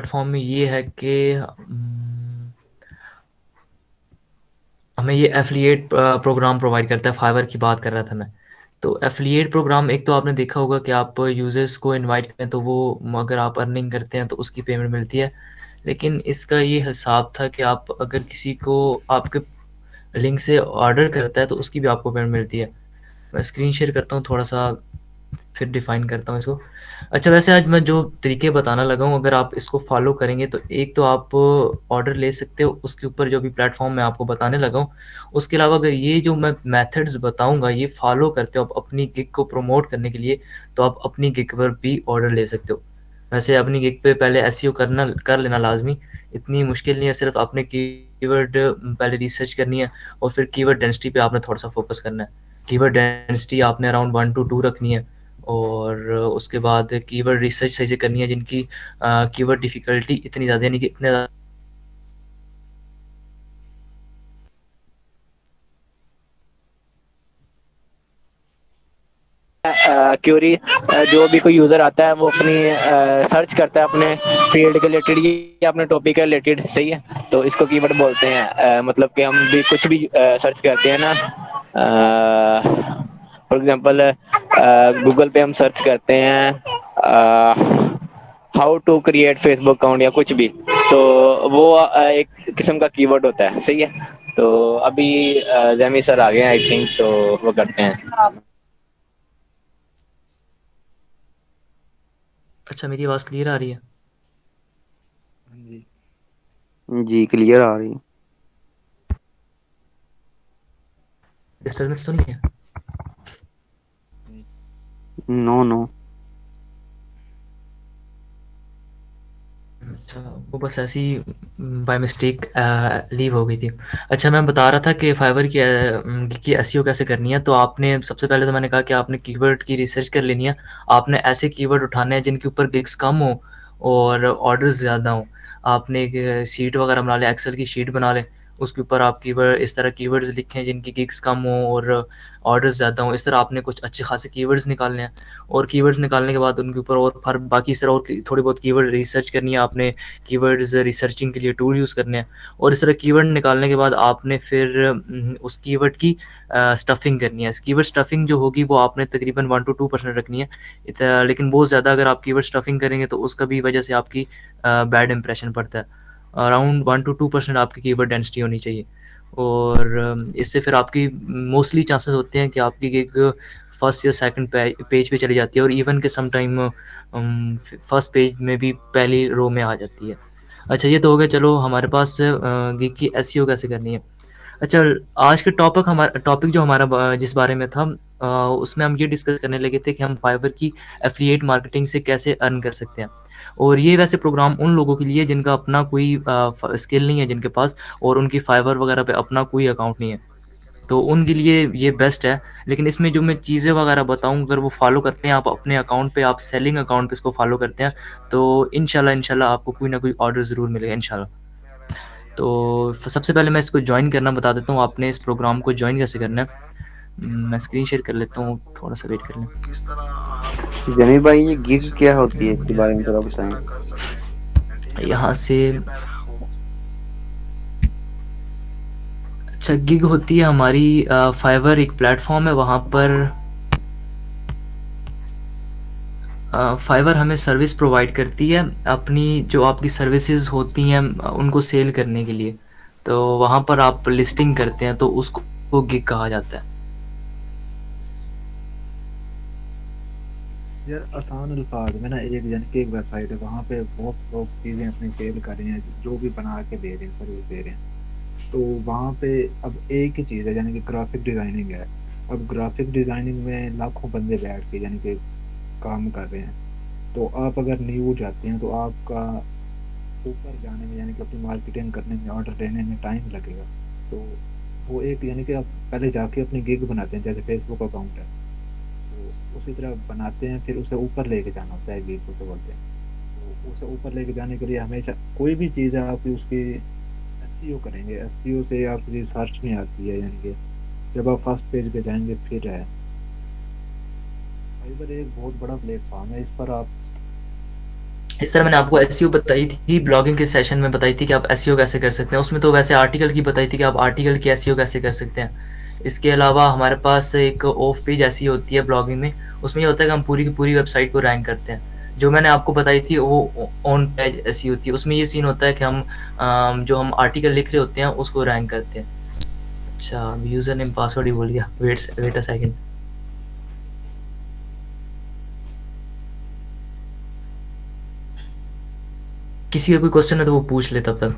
Platform में ये है कि हमें ये एफिलिएट प्रोग्राम प्रोवाइड करता है। फाइवर की बात कर रहा था मैं। तो एफिलिएट प्रोग्राम, एक तो आपने देखा होगा कि आप यूजर्स को इनवाइट करें तो वो अगर आप अर्निंग करते हैं तो उसकी पेमेंट मिलती है। लेकिन इसका ये हिसाब था कि आप अगर किसी को आपके लिंक से ऑर्डर करता है तो उसकी भी आपको पेमेंट मिलती है। मैं स्क्रीन शेयर करता हूँ थोड़ा सा, फिर डिफ़ाइन करता हूँ इसको। अच्छा, वैसे आज मैं जो तरीके बताना लगा हूँ, अगर आप इसको फॉलो करेंगे तो एक तो आप ऑर्डर ले सकते हो उसके ऊपर, जो भी प्लेटफॉर्म मैं आपको बताने लगा हूँ। उसके अलावा अगर ये जो मैं मेथड्स बताऊँगा ये फॉलो करते हो आप अपनी गिग को प्रमोट करने के लिए, तो आप अपनी गिग पर भी ऑर्डर ले सकते हो। वैसे अपनी गिग पे पहले एसईओ करना कर लेना लाजमी, इतनी मुश्किल नहीं है। सिर्फ आपने कीवर्ड पहले रिसर्च करनी है और फिर कीवर्ड डेंसिटी पे आपने थोड़ा सा फोकस करना है। कीवर्ड डेंसिटी आपने अराउंड 1 to 2 रखनी है। और उसके बाद कीवर्ड रिसर्च सही से करनी है, जिनकी कीवर्ड डिफ़िकल्टी इतनी ज़्यादा, यानी कि इतने ज़्यादा। क्यूरी जो भी कोई यूज़र आता है वो अपनी सर्च करता है अपने फील्ड के रिलेटेड या अपने टॉपिक के रिलेटेड, सही है। तो इसको कीवर्ड बोलते हैं। मतलब कि हम भी कुछ भी सर्च करते हैं ना, फॉर एग्जांपल गूगल पे हम सर्च करते हैं how to create Facebook account या कुछ भी, तो वो एक किस्म का कीवर्ड होता है, सही है। तो अभी जैमी सर आ गए हैं आई थिंक, तो वो करते हैं। अच्छा, मेरी आवाज़ क्लियर आ रही है? हाँ जी। जी क्लियर आ रही। डिस्टर्बेंस तो नहीं है? नहीं। No no. अच्छा, वो बस ऐसी बाय मिस्टेक लीव हो गई थी। अच्छा, मैं बता रहा था कि फाइवर की एसईओ कैसे करनी है। तो आपने सबसे पहले, तो मैंने कहा कि आपने कीवर्ड की रिसर्च कर लेनी है। आपने ऐसे कीवर्ड उठाने हैं जिनके ऊपर गिग्स कम हो और ऑर्डर्स ज़्यादा हों। आपने एक शीट वगैरह बना लें, एक्सेल की शीट बना लें। उसके ऊपर आप कीवर्ड, इस तरह कीवर्ड्स लिखें जिनकी गिग्स कम हो और ऑर्डर्स ज़्यादा हों। इस तरह आपने कुछ अच्छे खासे कीवर्ड्स निकालने हैं। और कीवर्ड्स निकालने के बाद उनके ऊपर और फिर बाकी इस तरह और थोड़ी बहुत कीवर्ड रिसर्च करनी है आपने। कीवर्ड्स रिसर्चिंग के लिए टूल यूज़ करने हैं। और इस तरह कीवर्ड निकालने के बाद आपने फिर उस कीवर्ड की स्टफिंग करनी है। कीवर्ड स्टफिंग जो होगी वो आपने तकरीबन 1 to 2% रखनी है। लेकिन बहुत ज़्यादा अगर आप कीवर्ड स्टफिंग करेंगे तो उसका भी वजह से आपकी बैड इंप्रेशन पड़ता है। अराउंड 1 to 2% आपकी कीवर्ड डेंसिटी होनी चाहिए। और इससे फिर आपकी मोस्टली चांसेस होते हैं कि आपकी गिग फर्स्ट या सेकंड पेज पे चली जाती है, और इवन के सम टाइम फर्स्ट पेज में भी पहली रो में आ जाती है। अच्छा, ये तो हो गया। चलो, हमारे पास गिग की एसईओ कैसे करनी है। अच्छा, आज के टॉपिक जो हमारा जिस बारे में था, उसमें हम ये डिस्कस करने लगे थे कि हम फाइवर की एफिलिएट मार्केटिंग से कैसे अर्न कर सकते हैं। और ये वैसे प्रोग्राम उन लोगों के लिए जिनका अपना कोई स्किल नहीं है जिनके पास, और उनकी फाइवर वगैरह पे अपना कोई अकाउंट नहीं है, तो उनके लिए ये बेस्ट है। लेकिन इसमें जो मैं चीज़ें वगैरह बताऊँ, अगर वो फॉलो करते हैं आप अपने अकाउंट पे, आप सेलिंग अकाउंट पे इसको फॉलो करते हैं, तो इंशाल्लाह आपको कोई ना कोई ऑर्डर ज़रूर मिलेगा इंशाल्लाह। तो सबसे पहले मैं इसको ज्वाइन करना बता देता हूँ, आपने इस प्रोग्राम को ज्वाइन कैसे करना है। मैं स्क्रीन शेयर कर लेता हूँ, थोड़ा सा वेट कर लें। जमी भाई ये गिग क्या होती है, इसके बारे में थोड़ा बताएं। यहाँ से, अच्छा, गिग होती है हमारी, फाइवर एक प्लेटफॉर्म है। वहाँ पर फाइवर हमें सर्विस प्रोवाइड करती है अपनी, जो आपकी सर्विसेज होती हैं उनको सेल करने के लिए। तो वहाँ पर आप लिस्टिंग करते हैं तो उसको गिग कहा जाता है। यार आसान अल्फाज में ना, एक जन की एक वेबसाइट है, वहाँ पे बहुत से लोग चीज़ें अपनी सेल कर रहे हैं, जो भी बना के दे रहे हैं, सर्विस दे रहे हैं। तो वहाँ पे अब एक ही चीज़ है, यानी कि ग्राफिक डिजाइनिंग है। अब ग्राफिक डिजाइनिंग में लाखों बंदे बैठ के यानी कि काम कर रहे हैं। तो आप अगर न्यू जाते हैं तो आपका ऊपर जाने में, यानी कि अपनी मार्केटिंग करने में, ऑर्डर लेने में टाइम लगेगा। तो वो एक, यानी कि आप पहले जाके अपनी गिग बनाते हैं, जैसे फेसबुक अकाउंट है, तो उसी तरह बनाते हैं, फिर उसे ऊपर लेके जाना होता है, गिग उसे बोलते हैं। तो उसे ऊपर लेके जाने के लिए हमेशा कोई भी चीज़ है आप उसकी एसईओ करेंगे। एसईओ से आपकी सर्च में आती है, यानी कि जब आप फर्स्ट पेज पे जाएंगे फिर है। फाइवर एक बहुत बड़ा प्लेटफॉर्म है, इस पर आप इस तरह मैंने आपको एसईओ बताई थी, ब्लॉगिंग के सेशन में बताई थी कि आप एसईओ कैसे कर सकते हैं। उसमें तो वैसे आर्टिकल की बताई थी कि आप आर्टिकल की एसईओ कैसे कर सकते हैं। इसके अलावा हमारे पास एक ऑफ पेज एसईओ होती है ब्लॉगिंग में। उसमें ये होता है कि हम पूरी की पूरी वेबसाइट को रैंक करते हैं। जो मैंने आपको बताई थी वो ऑन पेज एसईओ होती है। उसमें ये सीन होता है कि हम जो हम आर्टिकल लिख रहे होते हैं उसको रैंक करते हैं। अच्छा, अब यूज़र नेम पासवर्ड ही भूल गया। Wait a second. किसी का कोई क्वेश्चन है तो वो पूछ ले तब तक।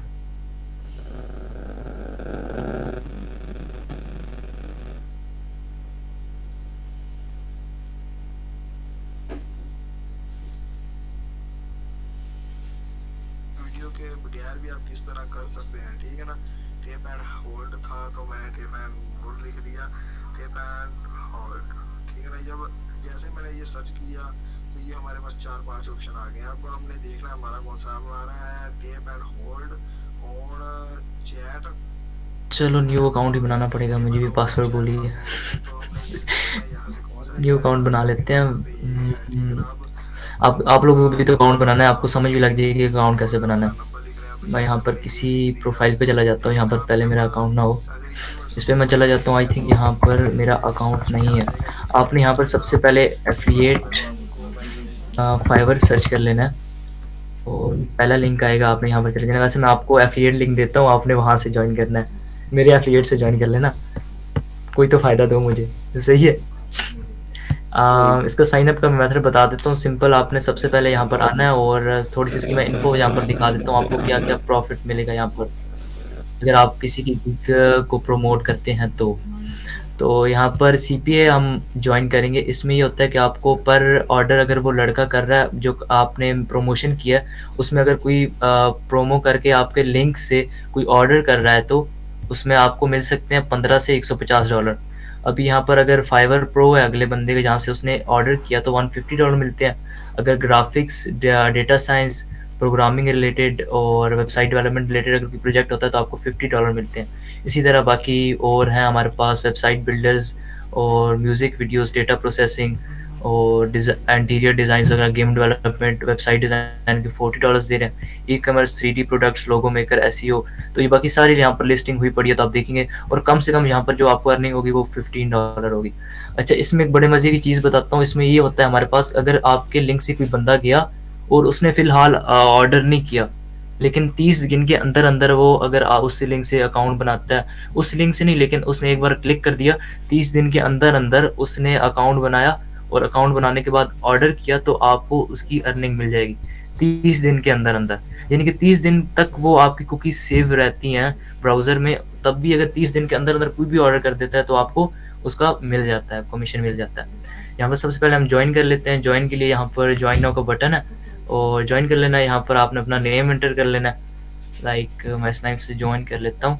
वीडियो के बगैर भी आप किस तरह कर सकते हैं, ठीक है ना। टेप एंड होल्ड था तो मैं टेप एंड होल्ड लिख दिया, टेप एंड होल्ड, ठीक है ना। जब जैसे मैंने ये सर्च किया तो ये हमारे पास 4-5 ऑप्शन आ गए। अब हमने देखना है हमारा कौन सा हमारा है, tape and hold on chat. चलो न्यू अकाउंट ही बनाना पड़ेगा, मुझे भी पासवर्ड भूल ही गया। तो हमने ये देखना है यहाँ से कौन सा न्यू एरिया है, अकाउंट हमारा बना लेते हैं। 7 पे ये है, ठीक है ना। अब आप लोगों को भी तो अकाउंट बनाना है, आपको समझ भी लग जाएगी कि अकाउंट कैसे बनाना है। नंबर लिख रहे हैं, अब मैं यहाँ यूजर पर ने ये किसी लिख दिया, प्रोफाइल पे चला जाता हूँ, ठीक यहाँ है पर ना। पहले मेरा अकाउंट ना हो। सैलरी इस पे मैं चला जाता हूँ, आई थिंक यहाँ पर मेरा अकाउंट नहीं है। आपने यहाँ पर सबसे पहले एफिलिएट फाइवर सर्च कर लेना है और पहला लिंक आएगा, आपने यहाँ पर चले जाना है। वैसे मैं आपको एफिलिएट लिंक देता हूँ, आपने वहाँ से ज्वाइन करना है। मेरे एफिलिएट से ज्वाइन कर लेना, कोई तो फ़ायदा दो मुझे, सही है। इसका साइन अप का मैं मेथड बता देता हूँ। सिंपल, आपने सबसे पहले यहाँ पर आना है और थोड़ी सी इसकी मैं इन्फो यहाँ पर दिखा देता हूँ आपको क्या क्या प्रॉफिट मिलेगा यहाँ पर, अगर आप किसी की गिग को प्रमोट करते हैं तो यहाँ पर सीपीए हम ज्वाइन करेंगे। इसमें ये होता है कि आपको पर ऑर्डर, अगर वो लड़का कर रहा है जो आपने प्रमोशन किया है, उसमें अगर कोई प्रोमो करके आपके लिंक से कोई ऑर्डर कर रहा है तो उसमें आपको मिल सकते हैं 15 से $150। अभी यहाँ पर अगर फाइवर प्रो है अगले बंदे के जहाँ से उसने ऑर्डर किया तो $150 मिलते हैं। अगर graphics, data science, programming related और वेबसाइट डेवलपमेंट रिलेटेड अगर कोई प्रोजेक्ट होता है तो आपको $50 मिलते हैं। इसी तरह बाकी और हैं हमारे पास वेबसाइट बिल्डर्स और म्यूज़िक वीडियोस, डेटा प्रोसेसिंग और इंटीरियर डिज़ाइन वगैरह, गेम डेवलपमेंट, वेबसाइट डिज़ाइन के $40 दे रहे हैं। ई कमर्स, 3D प्रोडक्ट्स, लोगो मेकर, एसईओ, तो ये बाकी सारी यहाँ पर लिस्टिंग हुई पड़ी है तो आप देखेंगे। और कम से कम यहाँ पर जो आपको अर्निंग होगी वो $15 होगी। अच्छा, इसमें एक बड़े मज़े की चीज़ बताता हूँ। इसमें ये होता है हमारे पास, अगर आपके लिंक से कोई बंदा गया और उसने फ़िलहाल ऑर्डर नहीं किया, लेकिन 30 दिन के अंदर अंदर वो अगर उस लिंक से अकाउंट बनाता है, उस लिंक से नहीं लेकिन उसने एक बार क्लिक कर दिया, 30 दिन के अंदर अंदर उसने अकाउंट बनाया और अकाउंट बनाने के बाद ऑर्डर किया तो आपको उसकी अर्निंग मिल जाएगी 30 दिन के अंदर अंदर। यानी कि 30 दिन तक वो आपकी कुकीज़ सेव रहती हैं ब्राउज़र में। तब भी अगर 30 दिन के अंदर अंदर कोई भी ऑर्डर कर देता है तो आपको उसका मिल जाता है, कमीशन मिल जाता है। यहाँ पर सबसे पहले हम ज्वाइन कर लेते हैं। ज्वाइन के लिए यहाँ पर ज्वाइन नाउ का बटन है और ज्वाइन कर लेना है। यहाँ पर आपने अपना नेम एंटर कर लेना है, लाइक मैं स्नाइप से ज्वाइन कर लेता हूँ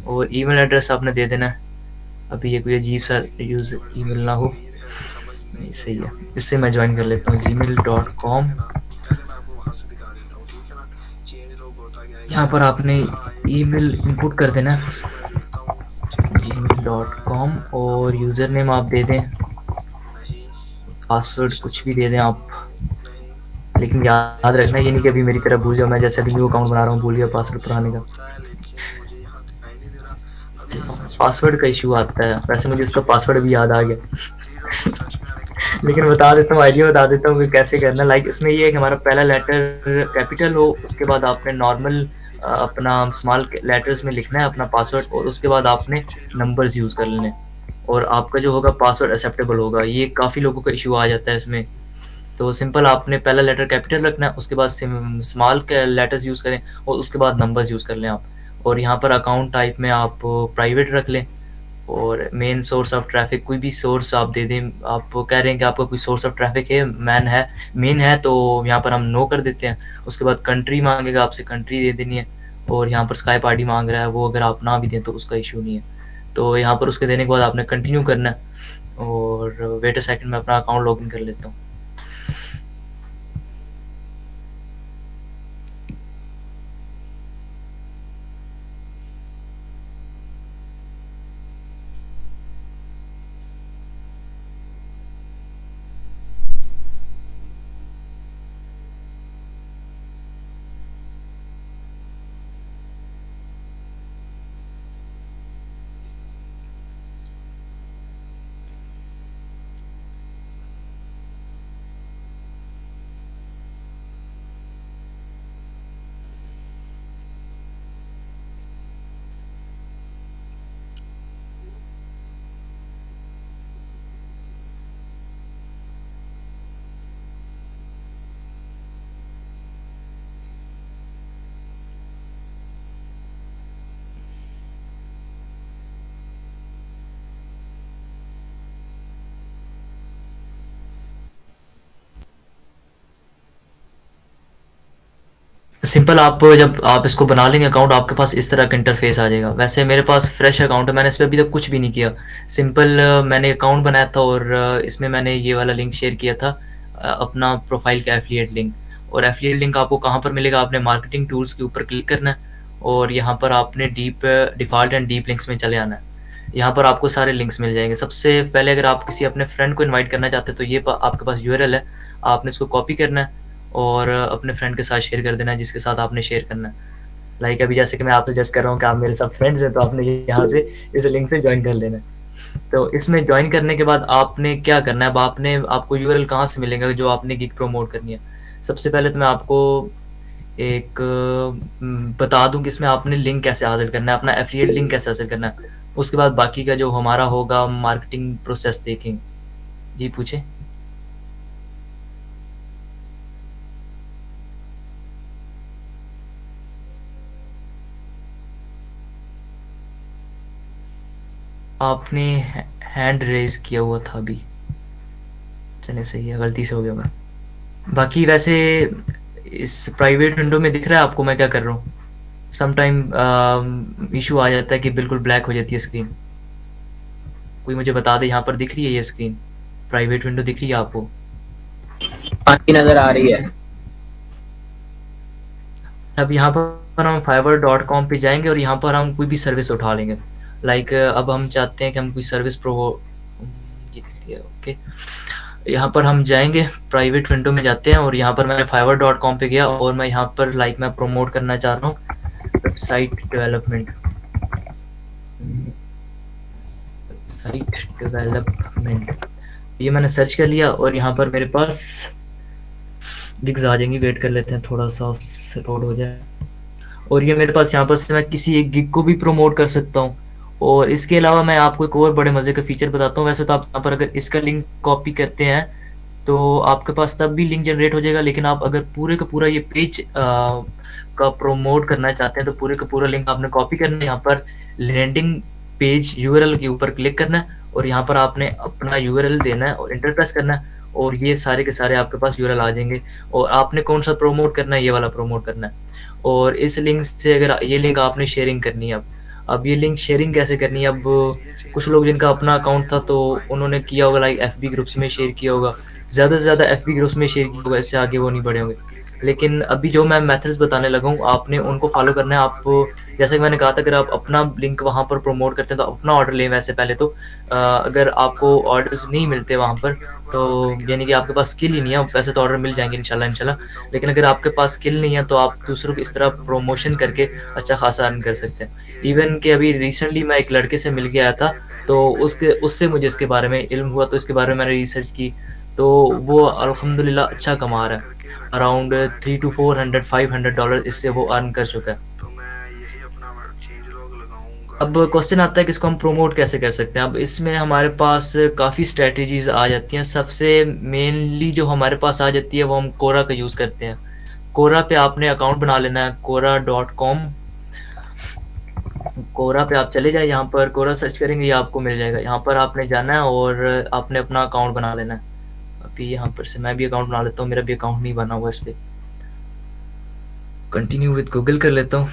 और ईमेल एड्रेस आपने दे देना है। अभी ये कोई अजीब सा यूज़ ईमेल ना हो, उम्मीद है समझ नहीं नहीं सही आई है। होगी। इससे मैं ज्वाइन कर लेता हूँ gmail.com। है ना, पहले मैं आपको वहां से दिखा देता हूँ, ठीक है ना। चेंज लोग होता क्या है, यहाँ पर आपने हाँ एक ईमेल इंपुट कर देना है, यहाँ से मैं देखता हूँ चेंज gmail.com, और यूज़र नेम आप दे दें, नहीं, पासवर्ड कन्वर्सेशन कुछ भी दे दें आप। नहीं, लेकिन याद रखना ये नहीं कि अभी मेरी तरह भूल जाओ, मैं जैसे अभी न्यू अकाउंट बना रहा हूँ भूल गया पासवर्ड पुराने का। होता है लेकिन मुझे यहाँ दिखाई नहीं दे रहा। अब यहाँ सर्च में पासवर्ड का इशू आता है, वैसे मुझे उसका पासवर्ड भी याद आ गया। थ्री डॉट पर सर्च में आने के बाद लेकिन आपको बता देता हूँ, यहाँ आइडिया से बता देता हूँ कि कैसे करना। लाइक यहाँ इसमें से ये है कि हमारा पहला लेटर यहाँ कैपिटल से हो, उसके बाद मैंने आपने नॉर्मल एक नंबर अपना डाला, स्मॉल लेटर्स में लिखना है स्पेस अपना स्पेस पासवर्ड, और स्पेस उसके बाद आपने चेंज नंबर्स यूज़ कर लेने, और आपका जो होगा पासवर्ड एक्सेप्टेबल होगा। ये काफ़ी लोगों का इशू आ जाता है इसमें। तो सिंपल, आपने पहला लेटर कैपिटल रखना है, उसके बाद स्मॉल लेटर्स यूज़ करें और उसके बाद नंबर्स यूज़ कर लें आप। और यहाँ पर अकाउंट टाइप में आप प्राइवेट रख लें, और मेन सोर्स ऑफ ट्रैफिक कोई भी सोर्स आप दे दें। आप कह रहे हैं कि आपका कोई सोर्स ऑफ ट्रैफिक है, मेन है तो यहाँ पर हम नो कर देते हैं। उसके बाद कंट्री मांगेगा आपसे, कंट्री दे देनी है। और यहाँ पर स्काइप आईडी मांग रहा है, वो अगर आप ना भी दें तो उसका इशू नहीं है। तो यहाँ पर उसके देने के बाद आपने कंटिन्यू करना है, और वेट अ सेकंड मैं अपना अकाउंट लॉगिन कर लेता हूँ। सिंपल आप जब आप इसको बना लेंगे अकाउंट, आपके पास इस तरह का इंटरफेस आ जाएगा। वैसे मेरे पास फ्रेश अकाउंट है, मैंने इस पे अभी तक कुछ भी नहीं किया। सिंपल मैंने अकाउंट बनाया था और इसमें मैंने ये वाला लिंक शेयर किया था, अपना प्रोफाइल का एफिलिएट लिंक। और एफिलिएट लिंक आपको कहाँ पर मिलेगा, आपने मार्केटिंग टूल्स के ऊपर क्लिक करना है और यहाँ पर आपने डिफ़ॉल्ट एंड डीप लिंक्स में चले आना है। यहाँ पर आपको सारे लिंक्स मिल जाएंगे। सबसे पहले अगर आप किसी अपने फ्रेंड को इनवाइट करना चाहते हैं तो ये आपके पास यूआरएल है, आपने इसको कॉपी करना है और अपने फ्रेंड के साथ शेयर कर देना है जिसके साथ आपने शेयर करना है। लाइक अभी जैसे कि मैं आपसे जस्ट कर रहा हूँ कि आप मेरे साथ फ्रेंड्स हैं, तो आपने यहाँ से इस लिंक से ज्वाइन कर लेना है। तो इसमें ज्वाइन करने के बाद आपने क्या करना है, अब आपको यूआरएल कहाँ से मिलेगा जो आपने गिग प्रमोट करनी है। सबसे पहले तो मैं आपको एक बता दूं कि इसमें आपने लिंक कैसे हासिल करना है, अपना एफिलिएट लिंक कैसे हासिल करना है। उसके बाद बाकी का जो हमारा होगा मार्केटिंग प्रोसेस देखेंगे। जी पूछे। आपने हैंड रेज किया हुआ था अभी, चलिए सही है, गलती से हो गया होगा। बाकी वैसे इस प्राइवेट विंडो में दिख रहा है आपको मैं क्या कर रहा हूँ। सम टाइम इशू आ जाता है कि बिल्कुल ब्लैक हो जाती है स्क्रीन। कोई मुझे बता दे, यहाँ पर दिख रही है ये स्क्रीन, प्राइवेट विंडो दिख रही है आपको। आपकी नजर आ रही है। अब यहाँ पर हम fiverr.com पे जाएंगे और यहाँ पर हम कोई भी सर्विस उठा लेंगे। लाइक अब हम चाहते हैं कि हम कोई सर्विस ये दिख रही है, ओके। यहाँ पर हम जाएंगे, प्राइवेट विंडो में जाते हैं और यहाँ पर मैंने fiverr.com पे गया और मैं यहाँ पर लाइक मैं प्रमोट करना चाह रहा हूँ वेबसाइट डेवलपमेंट। ये मैंने सर्च कर लिया और यहाँ पर मेरे पास गिग्स आ जाएंगी। वेट कर लेते हैं थोड़ा सा लोड हो जाए। और ये मेरे पास यहाँ पर से मैं किसी एक गिग को भी प्रमोट कर सकता हूँ। और इसके अलावा मैं आपको एक और बड़े मज़े का फीचर बताता हूँ। वैसे तो आप यहाँ पर अगर इसका लिंक कॉपी करते हैं तो आपके पास तब भी लिंक जनरेट हो जाएगा, लेकिन आप अगर पूरे का पूरा ये पेज का प्रोमोट करना चाहते हैं तो पूरे का पूरा लिंक आपने कॉपी करना है। यहाँ पर लैंडिंग पेज यूआरएल के ऊपर क्लिक करना है और यहाँ पर आपने अपना यूआरएल देना है और इंटर प्रेस करना है और ये सारे के सारे आपके पास यूआरएल आ जाएंगे। और आपने कौन सा प्रमोट करना है, ये वाला प्रमोट करना है। और इस लिंक से अगर ये लिंक आपने शेयरिंग करनी है, अब ये लिंक शेयरिंग कैसे करनी है। अब कुछ लोग जिनका अपना अकाउंट था तो उन्होंने किया होगा लाइक एफबी ग्रुप्स में शेयर किया होगा, ज़्यादा से ज़्यादा एफबी ग्रुप्स में शेयर किया होगा, इससे आगे वो नहीं बढ़े होंगे। लेकिन अभी जो मैं मेथड्स बताने लगा हूँ आपने उनको फॉलो करना है। आप जैसे कि मैंने कहा था, अगर आप अपना लिंक वहाँ पर प्रमोट करते हैं तो अपना ऑर्डर लें। वैसे पहले तो अगर आपको ऑर्डर्स नहीं मिलते वहाँ पर तो यानी कि आपके पास स्किल ही नहीं है। वैसे तो ऑर्डर मिल जाएंगे इंशाल्लाह इंशाल्लाह, लेकिन अगर आपके पास स्किल नहीं है तो आप दूसरों को इस तरह प्रमोशन करके अच्छा खासा अर्न कर सकते हैं। इवन कि अभी रिसेंटली मैं एक लड़के से मिल के आया था तो उससे मुझे इसके बारे में इल्म हुआ, तो इसके बारे में मैंने रिसर्च की तो वो अल्हम्दुलिल्लाह अच्छा कमा रहा है। अराउंड 300 to 400 $500 इससे वो अर्न कर चुका है। तो मैं यही अपना चेंज लॉग लगाऊंगा। अब क्वेश्चन आता है कि इसको हम प्रमोट कैसे कर सकते हैं। अब इसमें हमारे पास काफ़ी स्ट्रेटजीज आ जाती हैं। सबसे मेनली जो हमारे पास आ जाती है वो हम कोरा का यूज़ करते हैं। कोरा पे आपने अकाउंट बना लेना है, कोरा.com। कोरा पे आप चले जाए, यहाँ पर कोरा सर्च करेंगे ये आपको मिल जाएगा। यहाँ पर आपने जाना है और आपने अपना अकाउंट बना लेना है। अभी यहाँ पर से मैं भी अकाउंट बना लेता हूँ, मेरा भी अकाउंट नहीं बना हुआ इस पर। कंटिन्यू विद गूगल कर लेता हूँ।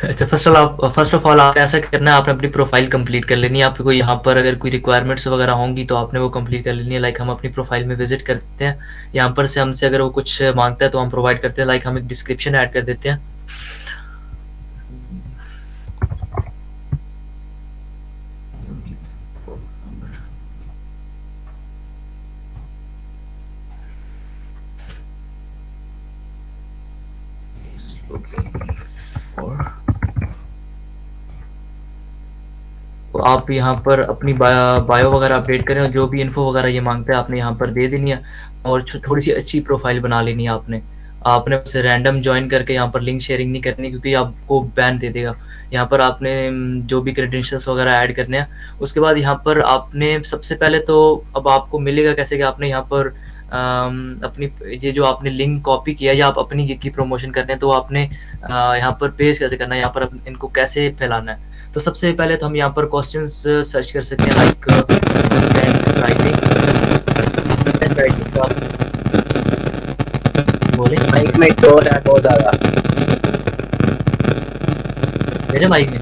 अच्छा, फर्स्ट ऑफ ऑल आपने ऐसा करना है, आपने अपनी प्रोफाइल कंप्लीट कर लेनी है। आपको यहाँ पर अगर कोई रिक्वायरमेंट्स वगैरह होंगी तो आपने वो कंप्लीट कर लेनी है। लाइक हम अपनी प्रोफाइल में विजिट करते हैं, यहाँ पर से हमसे अगर वो कुछ मांगता है तो हम प्रोवाइड करते हैं। लाइक हम एक डिस्क्रिप्शन ऐड कर देते हैं। तो आप यहाँ पर अपनी बायो वगैरह अपडेट करें और जो भी इन्फो वगैरह ये मांगते हैं आपने यहाँ पर दे देनी है। और थोड़ी सी अच्छी प्रोफाइल बना लेनी है आपने। आपने बस रैंडम ज्वाइन करके यहाँ पर लिंक शेयरिंग नहीं करनी, क्योंकि आपको बैन दे देगा। यहाँ पर आपने जो भी क्रेडेंशियल्स वगैरह ऐड करने हैं, उसके बाद यहाँ पर आपने सबसे पहले तो अब आपको मिलेगा कैसे कि आपने यहाँ पर अपनी ये जो आपने लिंक कॉपी किया या आप अपनी गिग की प्रमोशन कर रहे हैं तो आपने यहाँ पर पेज कैसे करना है, यहाँ पर इनको कैसे फैलाना है। तो सबसे पहले तो हम यहाँ पर क्वेश्चंस सर्च कर सकते हैं। लाइक कंटेंट राइटिंग का बोले माइक में शोर है बहुत ज्यादा। मेरे माइक में।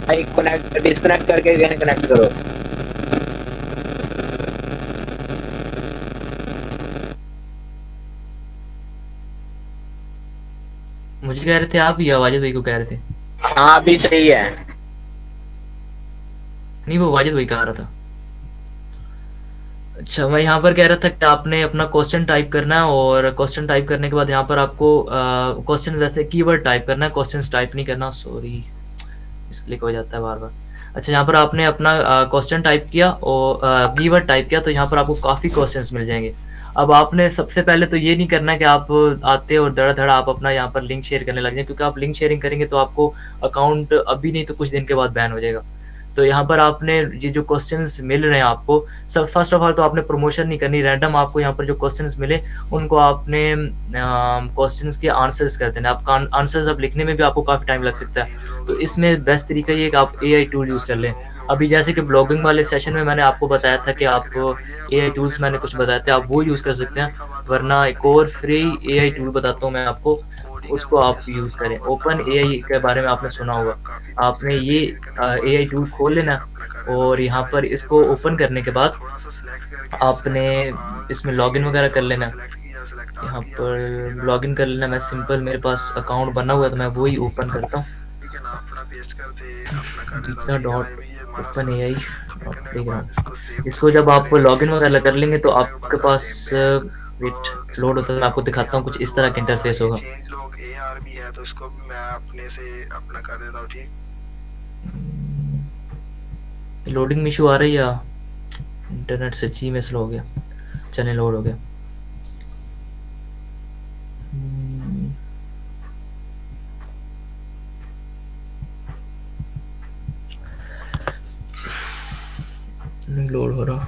माइक कनेक्ट डिस्कनेक्ट करके कनेक्ट करो। मुझे कह रहे थे आप, या वाजिद भाई को कह रहे थे? हाँ अभी सही है। नहीं, वो वाजिद भाई कह रहा था। अच्छा, मैं यहाँ पर कह रहा था कि आपने अपना क्वेश्चन टाइप करना है, और क्वेश्चन टाइप करने के बाद यहाँ पर आपको क्वेश्चन जैसे कीवर्ड टाइप करना है, क्वेश्चन टाइप नहीं करना। सॉरी, मिसक्लिक हो जाता है बार बार। अच्छा, यहाँ पर आपने अपना क्वेश्चन टाइप किया और कीवर्ड टाइप किया, तो यहाँ पर आपको काफ़ी क्वेश्चंस मिल जाएंगे। अब आपने सबसे पहले तो ये नहीं करना है कि आप आते और धड़ा-धड़ आप अपना यहाँ पर लिंक शेयर करने लग जाएँ, क्योंकि आप लिंक शेयरिंग करेंगे तो आपको अकाउंट अभी नहीं तो कुछ दिन के बाद बैन हो जाएगा। तो यहाँ पर आपने ये जो क्वेश्चंस मिल रहे हैं आपको, सब फर्स्ट ऑफ ऑल तो आपने प्रमोशन नहीं करनी, रैंडम आपको यहाँ पर जो क्वेश्चंस मिले उनको आपने क्वेश्चंस के आंसर्स कर देना। आपका आंसर्स अब लिखने में भी आपको काफ़ी टाइम लग सकता है, तो इसमें बेस्ट तरीका ये है कि आप एआई टूल यूज़ कर लें। अभी जैसे कि ब्लॉगिंग वाले सेशन में मैंने आपको बताया था कि आप एआई टूल्स मैंने कुछ बताए थे, आप वो यूज़ कर सकते हैं। वरना एक और फ्री एआई टूल बताता हूँ मैं आपको, उसको आप यूज़ करें। ओपन एआई के बारे में आपने सुना होगा। आपने ये एआई टूल खोल लेना, और यहाँ पर इसको ओपन करने के बाद आपने इसमें लॉगिन वगैरह कर लेना। यहाँ पर लॉगिन कर लेना। मैं सिंपल, मेरे पास अकाउंट बना हुआ है तो मैं वो ही ओपन करता हूँ। Gita dot open A I dot play ground. इसको जब आप लॉगिन वगैरह कर लेंगे तो आपके पास वेट लोड होता है, मैं आपको दिखाता हूँ। कुछ इस तरह का इंटरफेस होगा। चेंज लॉग एआर भी है तो इसको भी मैं अपने से अपना कर देता हूँ। ठीक, लोडिंग में इशू आ रही है या इंटरनेट सच्ची में स्लो हो गया? चले, लोड हो गया। नहीं लोड हो रहा।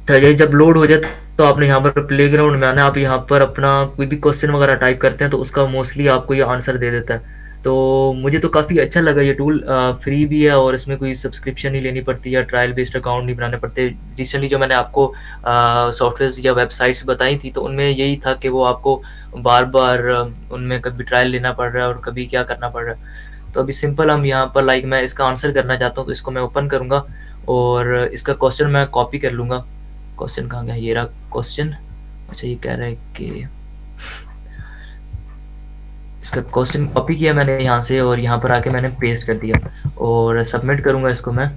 तो ये जब लोड हो जाए तो आपने यहाँ पर प्लेग्राउंड में आना। आप यहाँ पर अपना कोई भी क्वेश्चन वगैरह टाइप करते हैं तो उसका मोस्टली आपको ये आंसर दे देता है। तो मुझे तो काफ़ी अच्छा लगा ये टूल। फ्री भी है और इसमें कोई सब्सक्रिप्शन नहीं लेनी पड़ती या ट्रायल बेस्ड अकाउंट नहीं बनाने पड़ते। रिसेंटली जो मैंने आपको सॉफ्टवेयर या वेबसाइट्स बताई थी तो उनमें यही था कि वो आपको बार बार उनमें कभी ट्रायल लेना पड़ रहा है और कभी क्या करना पड़ रहा है। तो अभी सिंपल हम यहाँ पर, लाइक मैं इसका आंसर करना चाहता हूँ तो इसको मैं ओपन करूँगा और इसका क्वेश्चन मैं कॉपी कर लूँगा। क्वेश्चन कहाँ गया? ये रहा क्वेश्चन। अच्छा, ये कह रहा है कि इसका क्वेश्चन कॉपी किया मैंने यहाँ से और यहाँ पर आके मैंने पेस्ट कर दिया और सबमिट करूँगा इसको मैं।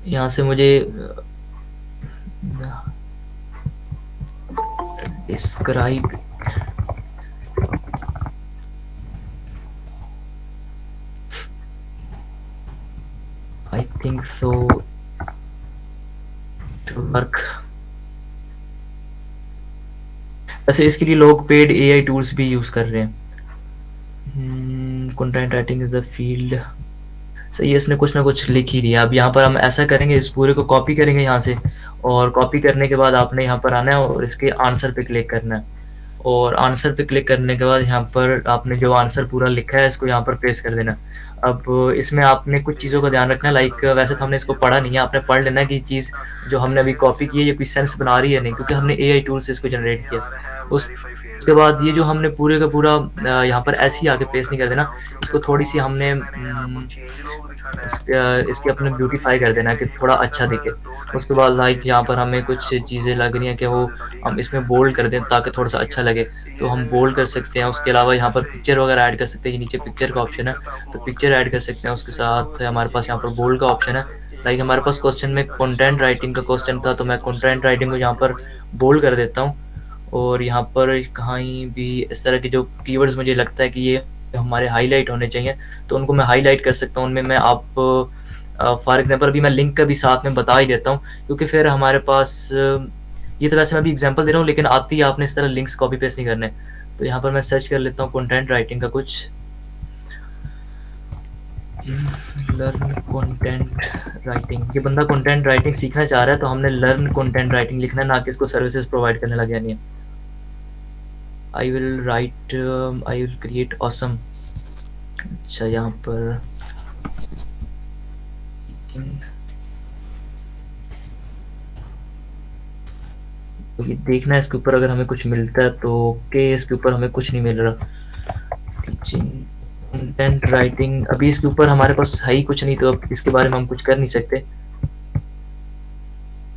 यहाँ से मुझे describe I think so to work. वैसे इसके लिए लोग पेड एआई टूल्स भी यूज कर रहे हैं। Content writing is the field. सही है, इसने कुछ ना कुछ लिख ही दिया। अब यहाँ पर हम ऐसा करेंगे, इस पूरे को कॉपी करेंगे यहाँ से, और कॉपी करने के बाद आपने यहाँ पर आना है और इसके आंसर पे क्लिक करना है, और आंसर पे क्लिक करने के बाद यहाँ पर आपने जो आंसर पूरा लिखा है इसको यहाँ पर पेस्ट कर देना। अब इसमें आपने कुछ चीज़ों का ध्यान रखना है, लाइक वैसे तो हमने इसको पढ़ा नहीं है, आपने पढ़ लेना है कि चीज़ जो हमने अभी कॉपी की है ये कोई सेंस बना रही है नहीं, क्योंकि हमने एआई टूल से इसको जनरेट किया। उसके बाद ये जो हमने पूरे का पूरा यहाँ पर ऐसे ही आके पेस्ट नहीं कर देना, इसको थोड़ी सी हमने इसके अपने ब्यूटीफाई कर देना कि थोड़ा अच्छा दिखे। उसके बाद लाइक यहाँ पर हमें कुछ चीज़ें लग रही हैं कि वो हम इसमें बोल्ड कर दें ताकि थोड़ा सा अच्छा लगे, तो हम बोल्ड कर सकते हैं। उसके अलावा यहाँ पर पिक्चर वगैरह ऐड कर सकते हैं, नीचे पिक्चर का ऑप्शन है तो पिक्चर ऐड कर सकते हैं। उसके साथ हमारे पास यहाँ पर बोल्ड का ऑप्शन है। लाइक हमारे पास क्वेश्चन में कंटेंट राइटिंग का क्वेश्चन था, तो मैं कंटेंट राइटिंग को यहाँ पर बोल्ड कर देता हूँ। और यहाँ पर कहीं भी इस तरह के जो कीवर्ड्स मुझे लगता है कि ये हमारे हाईलाइट होने चाहिए, तो उनको मैं हाईलाइट कर सकता हूँ। उनमें मैं आप फॉर एग्जांपल अभी मैं लिंक का भी साथ में बता ही देता हूँ, क्योंकि फिर हमारे पास ये तो वैसे मैं भी एग्जांपल दे रहा हूँ, लेकिन आती है आपने इस तरह लिंक्स कॉपी पेस्ट नहीं करने। तो यहाँ पर मैं सर्च कर लेता हूँ कंटेंट राइटिंग का कुछ, लर्न कंटेंट राइटिंग। ये बंदा कंटेंट राइटिंग सीखना चाह रहा है, तो हमने लर्न कंटेंट राइटिंग लिखना है, ना कि इसको सर्विसेज प्रोवाइड करने लग जानी है। I will create awesome. अच्छा, यहाँ पर तो ये देखना है इसके ऊपर अगर हमें कुछ मिलता है तो ओके, इसके ऊपर हमें कुछ नहीं मिल रहा। टीचिंग कंटेंट राइटिंग, अभी इसके ऊपर हमारे पास है ही कुछ नहीं, तो अब इसके बारे में हम कुछ कर नहीं सकते।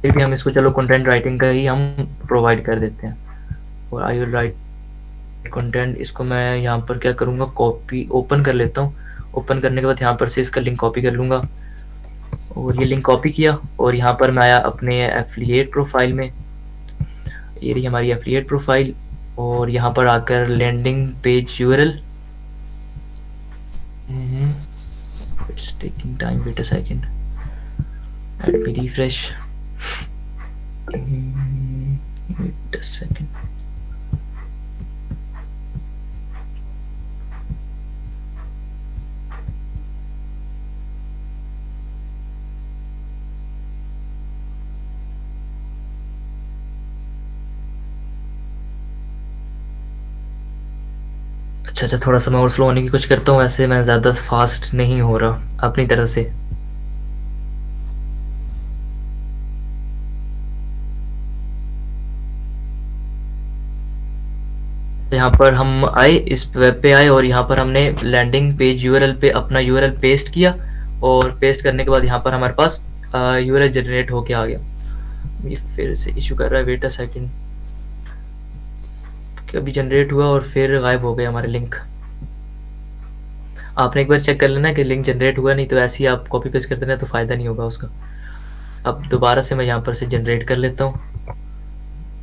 फिर भी हम इसको चलो कंटेंट राइटिंग का ही हम प्रोवाइड कर देते हैं। और आई विल राइट कंटेंट, इसको मैं यहाँ पर क्या करूँगा, कॉपी ओपन कर लेता हूँ। ओपन करने के बाद यहाँ पर से इसका लिंक कॉपी कर लूँगा, और ये लिंक कॉपी किया और यहाँ पर मैं आया अपने एफिलिएट प्रोफाइल में। ये रही हमारी एफिलिएट प्रोफाइल, और यहाँ पर आकर landing page URL. It's taking time, wait a second, let me refresh, wait a second. अच्छा, थोड़ा सा मैं और स्लो होने की कोशिश करता हूँ, वैसे मैं ज़्यादा फास्ट नहीं हो रहा अपनी तरफ से। यहाँ पर हम आए, इस वेब पे आए, और यहाँ पर हमने लैंडिंग पेज यूआरएल पे अपना यूआरएल पेस्ट किया, और पेस्ट करने के बाद यहाँ पर हमारे पास यूआरएल जनरेट होके आ गया। ये फिर से इशू कर रहा है, वेट अ सेकंड, कि अभी जनरेट हुआ और फिर गायब हो गया हमारे लिंक। आपने एक बार चेक कर लेना कि लिंक जनरेट हुआ, नहीं तो ऐसे ही आप कॉपी पेस्ट कर देना तो फ़ायदा नहीं होगा उसका। अब दोबारा से मैं यहाँ पर से जनरेट कर लेता हूँ,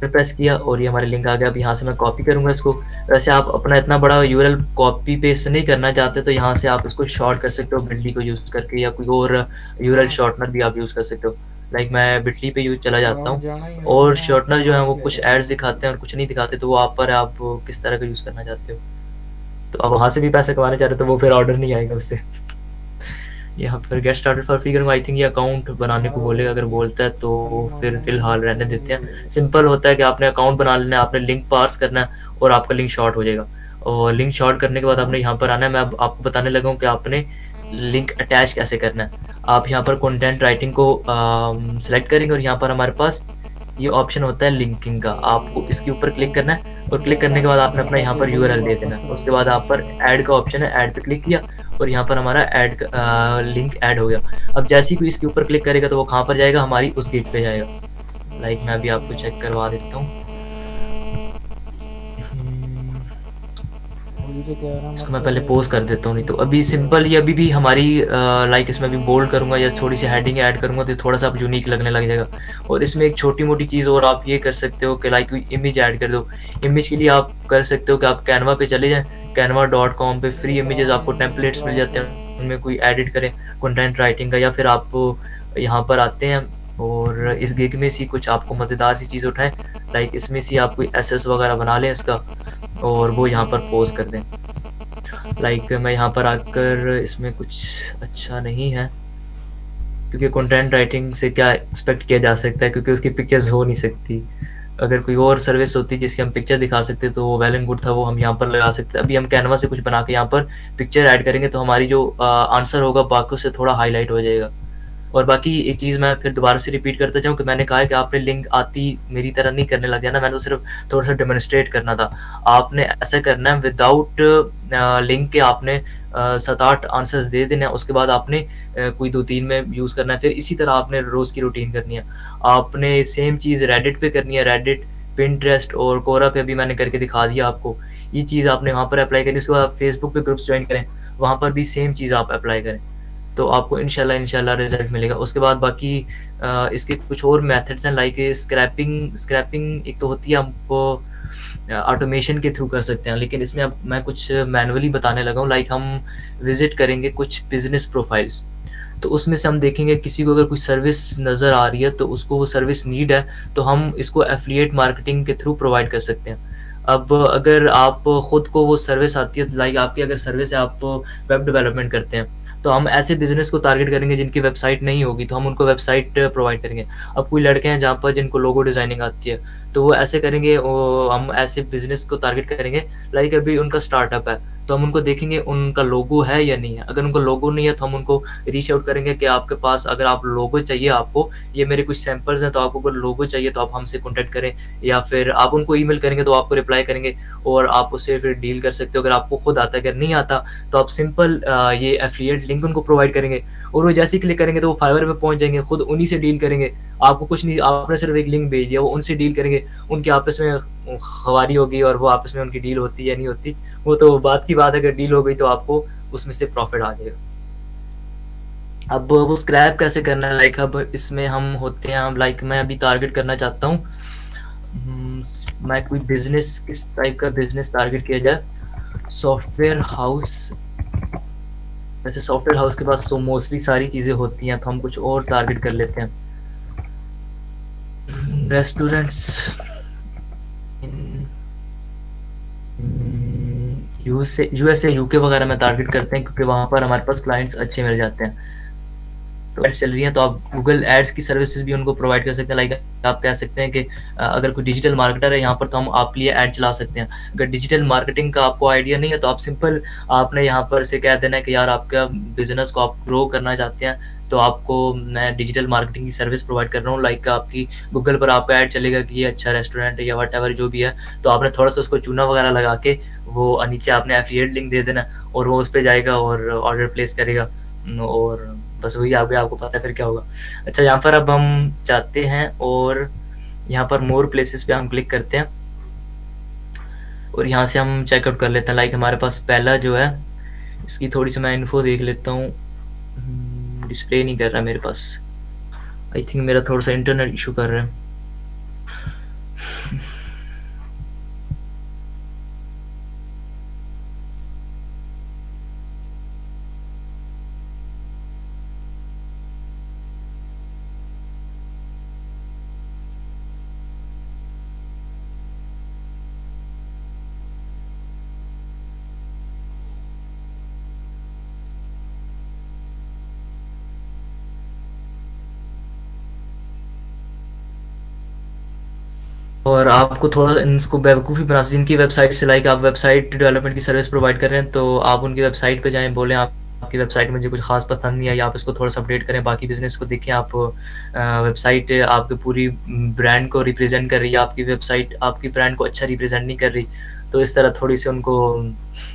प्रेस किया और ये हमारे लिंक आ गया। अब यहाँ से मैं कॉपी करूँगा इसको। वैसे आप अपना इतना बड़ा यूआरएल कॉपी पेस्ट नहीं करना चाहते तो यहाँ से आप इसको शॉर्ट कर सकते हो बिटली को यूज़ करके, या कोई और यूआरएल शॉर्टनर भी आप यूज़ कर सकते हो। लाइक मैं बिटली पे यूज चला जाता हूँ, और शॉर्टनर जो है वो कुछ एड्स दिखाते हैं और कुछ नहीं दिखाते, तो वो आप पर आप किस तरह का यूज़ करना चाहते हो। तो आप वहाँ से भी पैसे कमाना चाह रहे हो तो वो फिर ऑर्डर नहीं आएगा उससे। यहाँ पर गेट स्टार्टेड फॉर फ्री करूँगा, आई थिंक ये अकाउंट बनाने को बोलेगा, अगर बोलता है तो फिर फिलहाल रहने देते हैं। सिंपल होता है कि आपने अकाउंट बना लेना है, आपने लिंक पार्स करना है और आपका लिंक शॉर्ट हो जाएगा। और लिंक शॉर्ट करने के बाद आपने यहाँ पर आना है। मैं अब आपको बताने लगा हूँ कि आपने लिंक अटैच कैसे करना है। आप यहाँ पर कंटेंट राइटिंग को सिलेक्ट करेंगे और यहाँ पर हमारे पास ये ऑप्शन होता है लिंकिंग का, आपको इसके ऊपर क्लिक करना है, और क्लिक करने के बाद आपने अपना यहाँ पर यूआरएल दे देना। उसके बाद आप पर ऐड का ऑप्शन है, ऐड पे क्लिक किया और यहाँ पर हमारा ऐड लिंक ऐड हो गया। अब जैसे ही कोई इसके ऊपर क्लिक करेगा तो वो कहाँ पर जाएगा, हमारी उस गेट पे जाएगा। लाइक मैं अभी आपको चेक करवा देता हूँ, इसको मैं पहले पोस्ट कर देता हूँ, नहीं तो अभी सिंपल ये अभी भी हमारी लाइक इसमें भी बोल्ड करूँगा या थोड़ी सी हेडिंग ऐड करूँगा तो थोड़ा सा आप यूनिक लगने लग जाएगा। और इसमें एक छोटी मोटी चीज़ और आप ये कर सकते हो कि लाइक कोई इमेज ऐड कर दो। इमेज के लिए आप कर सकते हो कि आप कैनवा पे चले जाएँ, canva.com पे फ्री इमेजेस आपको टेम्पलेट्स मिल जाते हैं, उनमें कोई एडिट करें कंटेंट राइटिंग का, या फिर आप यहाँ पर आते हैं और इस गिग में से कुछ आपको मज़ेदार सी चीज़ उठाएं, लाइक इसमें से आप कोई एसएस वगैरह बना लें इसका और वो यहाँ पर पोस्ट कर दें। लाइक मैं यहाँ पर आकर इसमें कुछ अच्छा नहीं है, क्योंकि कंटेंट राइटिंग से क्या एक्सपेक्ट किया जा सकता है, क्योंकि उसकी पिक्चर्स हो नहीं सकती। अगर कोई और सर्विस होती जिसकी हम पिक्चर दिखा सकते तो वो वेल एंड गुड था, वो हम यहाँ पर लगा सकते। अभी हम कैनवा से कुछ बना के यहाँ पर पिक्चर ऐड करेंगे तो हमारी जो आंसर होगा बाकियों से थोड़ा हाईलाइट हो जाएगा। और बाकी एक चीज़ मैं फिर दोबारा से रिपीट करता जाऊँ कि मैंने कहा है कि आपने लिंक आती मेरी तरह नहीं करने लग जाना, मैंने तो सिर्फ थोड़ा सा डेमोन्स्ट्रेट करना था। आपने ऐसा करना है विदाउट लिंक के, आपने 7-8 आंसर्स दे देने हैं, उसके बाद आपने कोई 2-3 में यूज़ करना है, फिर इसी तरह आपने रोज़ की रूटीन करनी है। आपने सेम चीज़ रेडिट पे करनी है, रेडिट, पिंटरेस्ट और कोरा पे अभी मैंने करके दिखा दिया आपको। ये चीज़ आपने वहाँ पर अप्लाई करनी, उसके बाद फेसबुक पे ग्रुप्स ज्वाइन करें, वहाँ पर भी सेम चीज़ आप अप्लाई करें, तो आपको इंशाल्लाह रिजल्ट मिलेगा। उसके बाद बाकी इसके कुछ और मेथड्स हैं, लाइक स्क्रैपिंग एक तो होती है, हमको ऑटोमेशन के थ्रू कर सकते हैं, लेकिन इसमें अब मैं कुछ मैनुअली बताने लगा हूँ। लाइक हम विजिट करेंगे कुछ बिजनेस प्रोफाइल्स, तो उसमें से हम देखेंगे किसी को अगर कोई सर्विस नज़र आ रही है तो उसको वो सर्विस नीड है, तो हम इसको एफिलिएट मार्केटिंग के थ्रू प्रोवाइड कर सकते हैं। अब अगर आप खुद को वो सर्विस आती है, लाइक आपकी अगर सर्विस है, आप वेब डेवलपमेंट करते हैं, तो हम ऐसे बिजनेस को टारगेट करेंगे जिनकी वेबसाइट नहीं होगी, तो हम उनको वेबसाइट प्रोवाइड करेंगे। अब कोई लड़के हैं जहाँ पर जिनको लोगो डिज़ाइनिंग आती है, तो वो ऐसे करेंगे, हम ऐसे बिजनेस को टारगेट करेंगे, लाइक अभी उनका स्टार्टअप है, तो हम उनको देखेंगे उनका लोगो है या नहीं है। अगर उनका लोगो नहीं है तो हम उनको रीच आउट करेंगे कि आपके पास अगर आप लोगो चाहिए, आपको ये मेरे कुछ सैंपल्स हैं, तो आपको अगर लोगो चाहिए तो आप हमसे कॉन्टैक्ट करें, या फिर आप उनको ईमेल करेंगे तो आपको रिप्लाई करेंगे और आप उससे फिर डील कर सकते हो। अगर आपको खुद आता है, अगर नहीं आता तो आप सिंपल ये एफिलिएट लिंक उनको प्रोवाइड करेंगे, और वो जैसे ही क्लिक करेंगे तो वो फाइवर पे पहुंच जाएंगे, खुद उन्हीं से डील करेंगे। आपको कुछ नहीं, आपने सिर्फ एक लिंक भेज दिया, वो उनसे डील करेंगे, उनके आपस में खवारी होगी और वो आपस में उनकी डील होती या नहीं होती, वो तो बात की बात है। अगर डील हो गई तो आपको उसमें से प्रॉफिट आ जाएगा। अब वो स्क्रैप कैसे करना है, लाइक अब इसमें हम होते हैं, अब लाइक मैं अभी टारगेट करना चाहता हूँ, मैं कोई बिजनेस, किस टाइप का बिजनेस टारगेट किया जाए, सॉफ्टवेयर हाउस। वैसे सॉफ्टवेयर हाउस के पास तो मोस्टली सारी चीज़ें होती हैं, तो हम कुछ और टारगेट कर लेते हैं, रेस्टोरेंट्स यूएसए यूके वगैरह में टारगेट करते हैं, क्योंकि वहाँ पर हमारे पास क्लाइंट्स अच्छे मिल जाते हैं। तो एड्स चल रही हैं तो आप गूगल एड्स की सर्विसेज भी उनको प्रोवाइड कर सकते हैं। लाइक आप कह सकते हैं कि अगर कोई डिजिटल मार्केटर है यहाँ पर, तो हम आपके लिए ऐड चला सकते हैं। अगर डिजिटल मार्केटिंग का आपको आइडिया नहीं है तो आप सिंपल आपने यहाँ पर से कह देना है कि यार आपका बिजनेस को आप ग्रो करना चाहते हैं, तो आपको मैं डिजिटल मार्केटिंग की सर्विस प्रोवाइड कर रहा हूँ। लाइक आपकी गूगल पर आपका ऐड चलेगा कि ये अच्छा रेस्टोरेंट है या वट एवर जो भी है, तो आपने थोड़ा सा उसको चूना वगैरह लगा के वो नीचे आपने एफिलिएट लिंक दे देना, और वो उस पर जाएगा और ऑर्डर प्लेस करेगा, और बस वही आ गया, आपको पता है फिर क्या होगा। अच्छा, यहाँ पर अब हम चाहते हैं, और यहाँ पर मोर प्लेसेस पे हम क्लिक करते हैं, और यहाँ से हम चेकआउट कर लेते हैं। लाइक हमारे पास पहला जो है, इसकी थोड़ी सी मैं इन्फो देख लेता हूँ, डिस्प्ले नहीं कर रहा मेरे पास, आई थिंक मेरा थोड़ा सा इंटरनेट इशू कर रहा है। और आपको थोड़ा इनको बेवकूफ़ी बना सकते, जिनकी वेबसाइट से, लाइक आप वेबसाइट डेवलपमेंट की सर्विस प्रोवाइड कर रहे हैं, तो आप उनकी वेबसाइट पे जाएँ, बोलें आपकी वेबसाइट मुझे कुछ ख़ास पसंद नहीं आई, आप इसको थोड़ा सा अपडेट करें, बाकी बिज़नेस को देखें। आप वेबसाइट आपकी पूरी ब्रांड को रिप्रेजेंट कर रही है, आपकी वेबसाइट आपकी ब्रांड को अच्छा रिप्रेजेंट नहीं कर रही, तो इस तरह थोड़ी सी उनको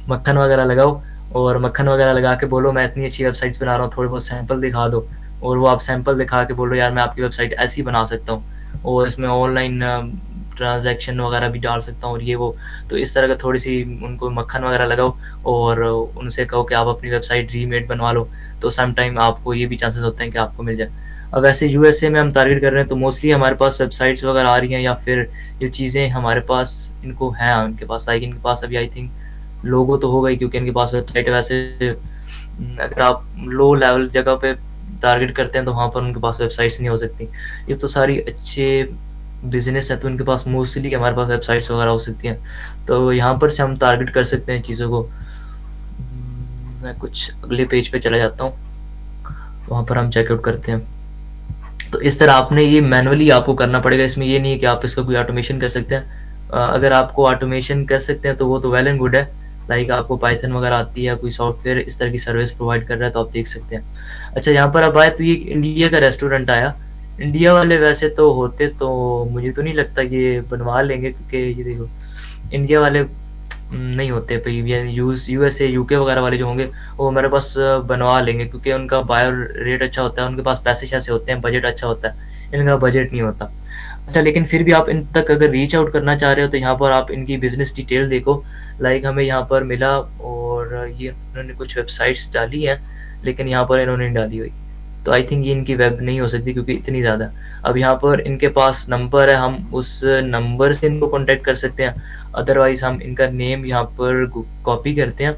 मक्खन वगैरह लगाओ, और मक्खन वगैरह लगा के बोलो मैं इतनी अच्छी वेबसाइट्स बना रहा हूँ, थोड़े बहुत सैंपल दिखा दो, और वो आप सैंपल दिखा के बोलो यार मैं आपकी वेबसाइट ऐसी बना सकता हूँ, और इसमें ऑनलाइन ट्रांजैक्शन वगैरह भी डाल सकता हूँ और ये वो। तो इस तरह का थोड़ी सी उनको मक्खन वगैरह लगाओ, और उनसे कहो कि आप अपनी वेबसाइट रीमेड बनवा लो, तो सम टाइम आपको ये भी चांसेस होते हैं कि आपको मिल जाए। अब वैसे यूएसए में हम टारगेट कर रहे हैं, तो मोस्टली हमारे पास वेबसाइट्स वगैरह आ रही हैं, या फिर जो चीज़ें हमारे पास इनको हैं, उनके पास, लाइक इनके पास अभी आई थिंक लोगो तो होगा ही, क्योंकि इनके पास वेबसाइट है। वैसे अगर आप लो लेवल जगह पे टारगेट करते हैं तो वहाँ पर उनके पास वेबसाइट्स नहीं हो सकती। ये तो सारी अच्छे बिजनेस है, तो इनके पास मोस्टली हमारे पास वेबसाइट्स वगैरह हो सकती हैं, तो यहाँ पर से हम टारगेट कर सकते हैं चीज़ों को। मैं कुछ अगले पेज पे चला जाता हूँ, वहाँ पर हम चेकआउट करते हैं। तो इस तरह आपने ये मैनुअली आपको करना पड़ेगा, इसमें ये नहीं है कि आप इसका कोई ऑटोमेशन कर सकते हैं। अगर आपको ऑटोमेशन कर सकते हैं तो वो तो वेल एंड गुड है, लाइक आपको पाइथन वगैरह आती है, कोई सॉफ्टवेयर इस तरह की सर्विस प्रोवाइड कर रहा है तो आप देख सकते हैं। अच्छा, यहाँ पर अब आए तो ये इंडिया का रेस्टोरेंट आया। इंडिया वाले वैसे तो होते तो मुझे तो नहीं लगता ये बनवा लेंगे, क्योंकि ये देखो इंडिया वाले नहीं होते भाई, ये यूएसए यूके वगैरह वाले जो होंगे वो मेरे पास बनवा लेंगे, क्योंकि उनका बायो रेट अच्छा होता है, उनके पास पैसे शैसे होते हैं, बजट अच्छा होता है, इनका बजट नहीं होता। अच्छा, लेकिन फिर भी आप इन तक अगर रीच आउट करना चाह रहे हो तो यहाँ पर आप इनकी बिजनेस डिटेल देखो। लाइक हमें यहाँ पर मिला और ये इन्होंने कुछ वेबसाइट्स डाली हैं, लेकिन यहाँ पर इन्होंने नहीं डाली हुई, तो आई थिंक ये इनकी वेब नहीं हो सकती क्योंकि इतनी ज़्यादा। अब यहाँ पर इनके पास नंबर है, हम उस नंबर से इनको कॉन्टैक्ट कर सकते हैं, अदरवाइज़ हम इनका नेम यहाँ पर कॉपी करते हैं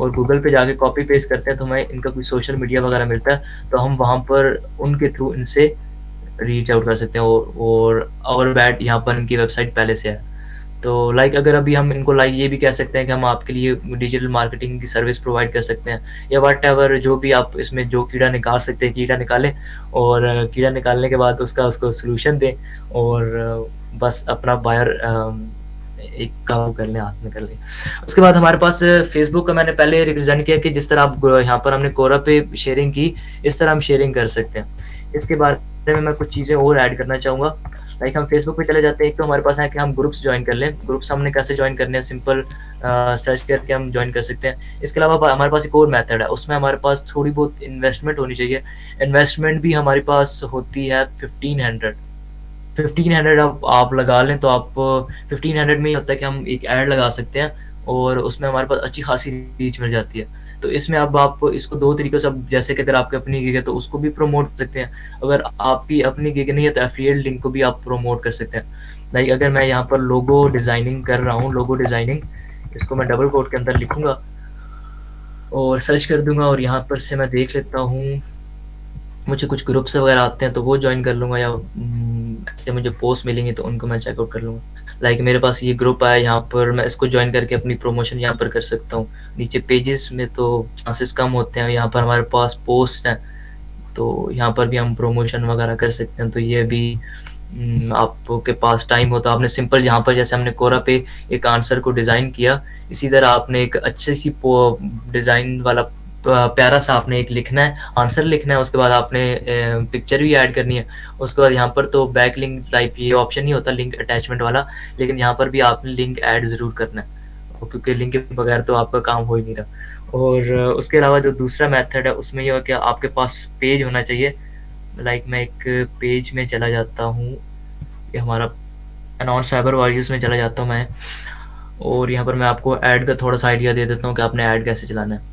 और गूगल पे जाके कॉपी पेस्ट करते हैं, तो हमें इनका कोई सोशल मीडिया वगैरह मिलता है, तो हम वहाँ पर उनके थ्रू इनसे रीच आउट कर सकते हैं। और बैट यहाँ पर इनकी वेबसाइट पहले से है, तो लाइक अगर अभी हम इनको लाइक ये भी कह सकते हैं कि हम आपके लिए डिजिटल मार्केटिंग की सर्विस प्रोवाइड कर सकते हैं, या वट एवर जो भी आप इसमें जो कीड़ा निकाल सकते हैं कीड़ा निकालें, और कीड़ा निकालने के बाद उसको सोल्यूशन दें, और बस अपना बायर एक काम कर लें, हाथ में कर लें। उसके बाद हमारे पास फेसबुक का मैंने पहले रिप्रेजेंट किया कि जिस तरह आप यहाँ पर हमने कोरा पे शेयरिंग की, इस तरह हम शेयरिंग कर सकते हैं। इसके बारे में मैं कुछ चीज़ें और ऐड करना चाहूँगा। लाइक हम फेसबुक पे चले जाते हैं, एक तो हमारे पास है कि हम ग्रुप्स ज्वाइन कर लें। ग्रुप्स हमने कैसे ज्वाइन करने हैं, सिंपल सर्च करके हम ज्वाइन कर सकते हैं। इसके अलावा हमारे पास एक और मेथड है, उसमें हमारे पास थोड़ी बहुत इन्वेस्टमेंट होनी चाहिए। इन्वेस्टमेंट भी हमारे पास होती है 1500 आप लगा लें तो आप 1500 में ही होता है कि हम एक ऐड लगा सकते हैं और उसमें हमारे पास अच्छी खासी रीच मिल जाती है। तो इसमें अब आप इसको दो तरीक़ों से, अब जैसे कि अगर आपकी अपनी गिग है तो उसको भी प्रमोट कर सकते हैं, अगर आपकी अपनी गिग नहीं है तो एफिलिएट लिंक को भी आप प्रमोट कर सकते हैं। लाइक अगर मैं यहाँ पर लोगो डिज़ाइनिंग कर रहा हूँ, लोगो डिज़ाइनिंग, इसको मैं डबल कोट के अंदर लिखूँगा और सर्च कर दूँगा, और यहाँ पर से मैं देख लेता हूँ मुझे कुछ ग्रुप्स वगैरह आते हैं तो वो ज्वाइन कर लूँगा, या ऐसे मुझे पोस्ट मिलेंगे तो उनको मैं चेकआउट कर लूँगा। लाइक मेरे पास ये ग्रुप आया, यहाँ पर मैं इसको ज्वाइन करके अपनी प्रमोशन यहाँ पर कर सकता हूँ। नीचे पेजेस में तो चांसेस कम होते हैं, यहाँ पर हमारे पास पोस्ट है तो यहाँ पर भी हम प्रमोशन वगैरह कर सकते हैं। तो ये भी आपके पास टाइम हो तो आपने सिंपल यहाँ पर जैसे हमने कोरा पे एक आंसर को डिज़ाइन किया, इसी तरह आपने एक अच्छी सी डिज़ाइन वाला प्यारा सा आपने एक लिखना है, आंसर लिखना है, उसके बाद आपने पिक्चर भी ऐड करनी है। उसके बाद यहाँ पर तो बैक लिंक टाइप ये ऑप्शन नहीं होता लिंक अटैचमेंट वाला, लेकिन यहाँ पर भी आपने लिंक ऐड ज़रूर करना है, क्योंकि लिंक के बगैर तो आपका काम हो ही नहीं रहा। और उसके अलावा जो दूसरा मेथड है उसमें यह है कि आपके पास पेज होना चाहिए। लाइक मैं एक पेज में चला जाता हूँ, ये हमारा अनॉन साइबर वॉरियर्स में चला जाता हूँ मैं, और यहाँ पर मैं आपको ऐड का थोड़ा सा आइडिया दे देता हूँ कि आपने ऐड कैसे चलाना है।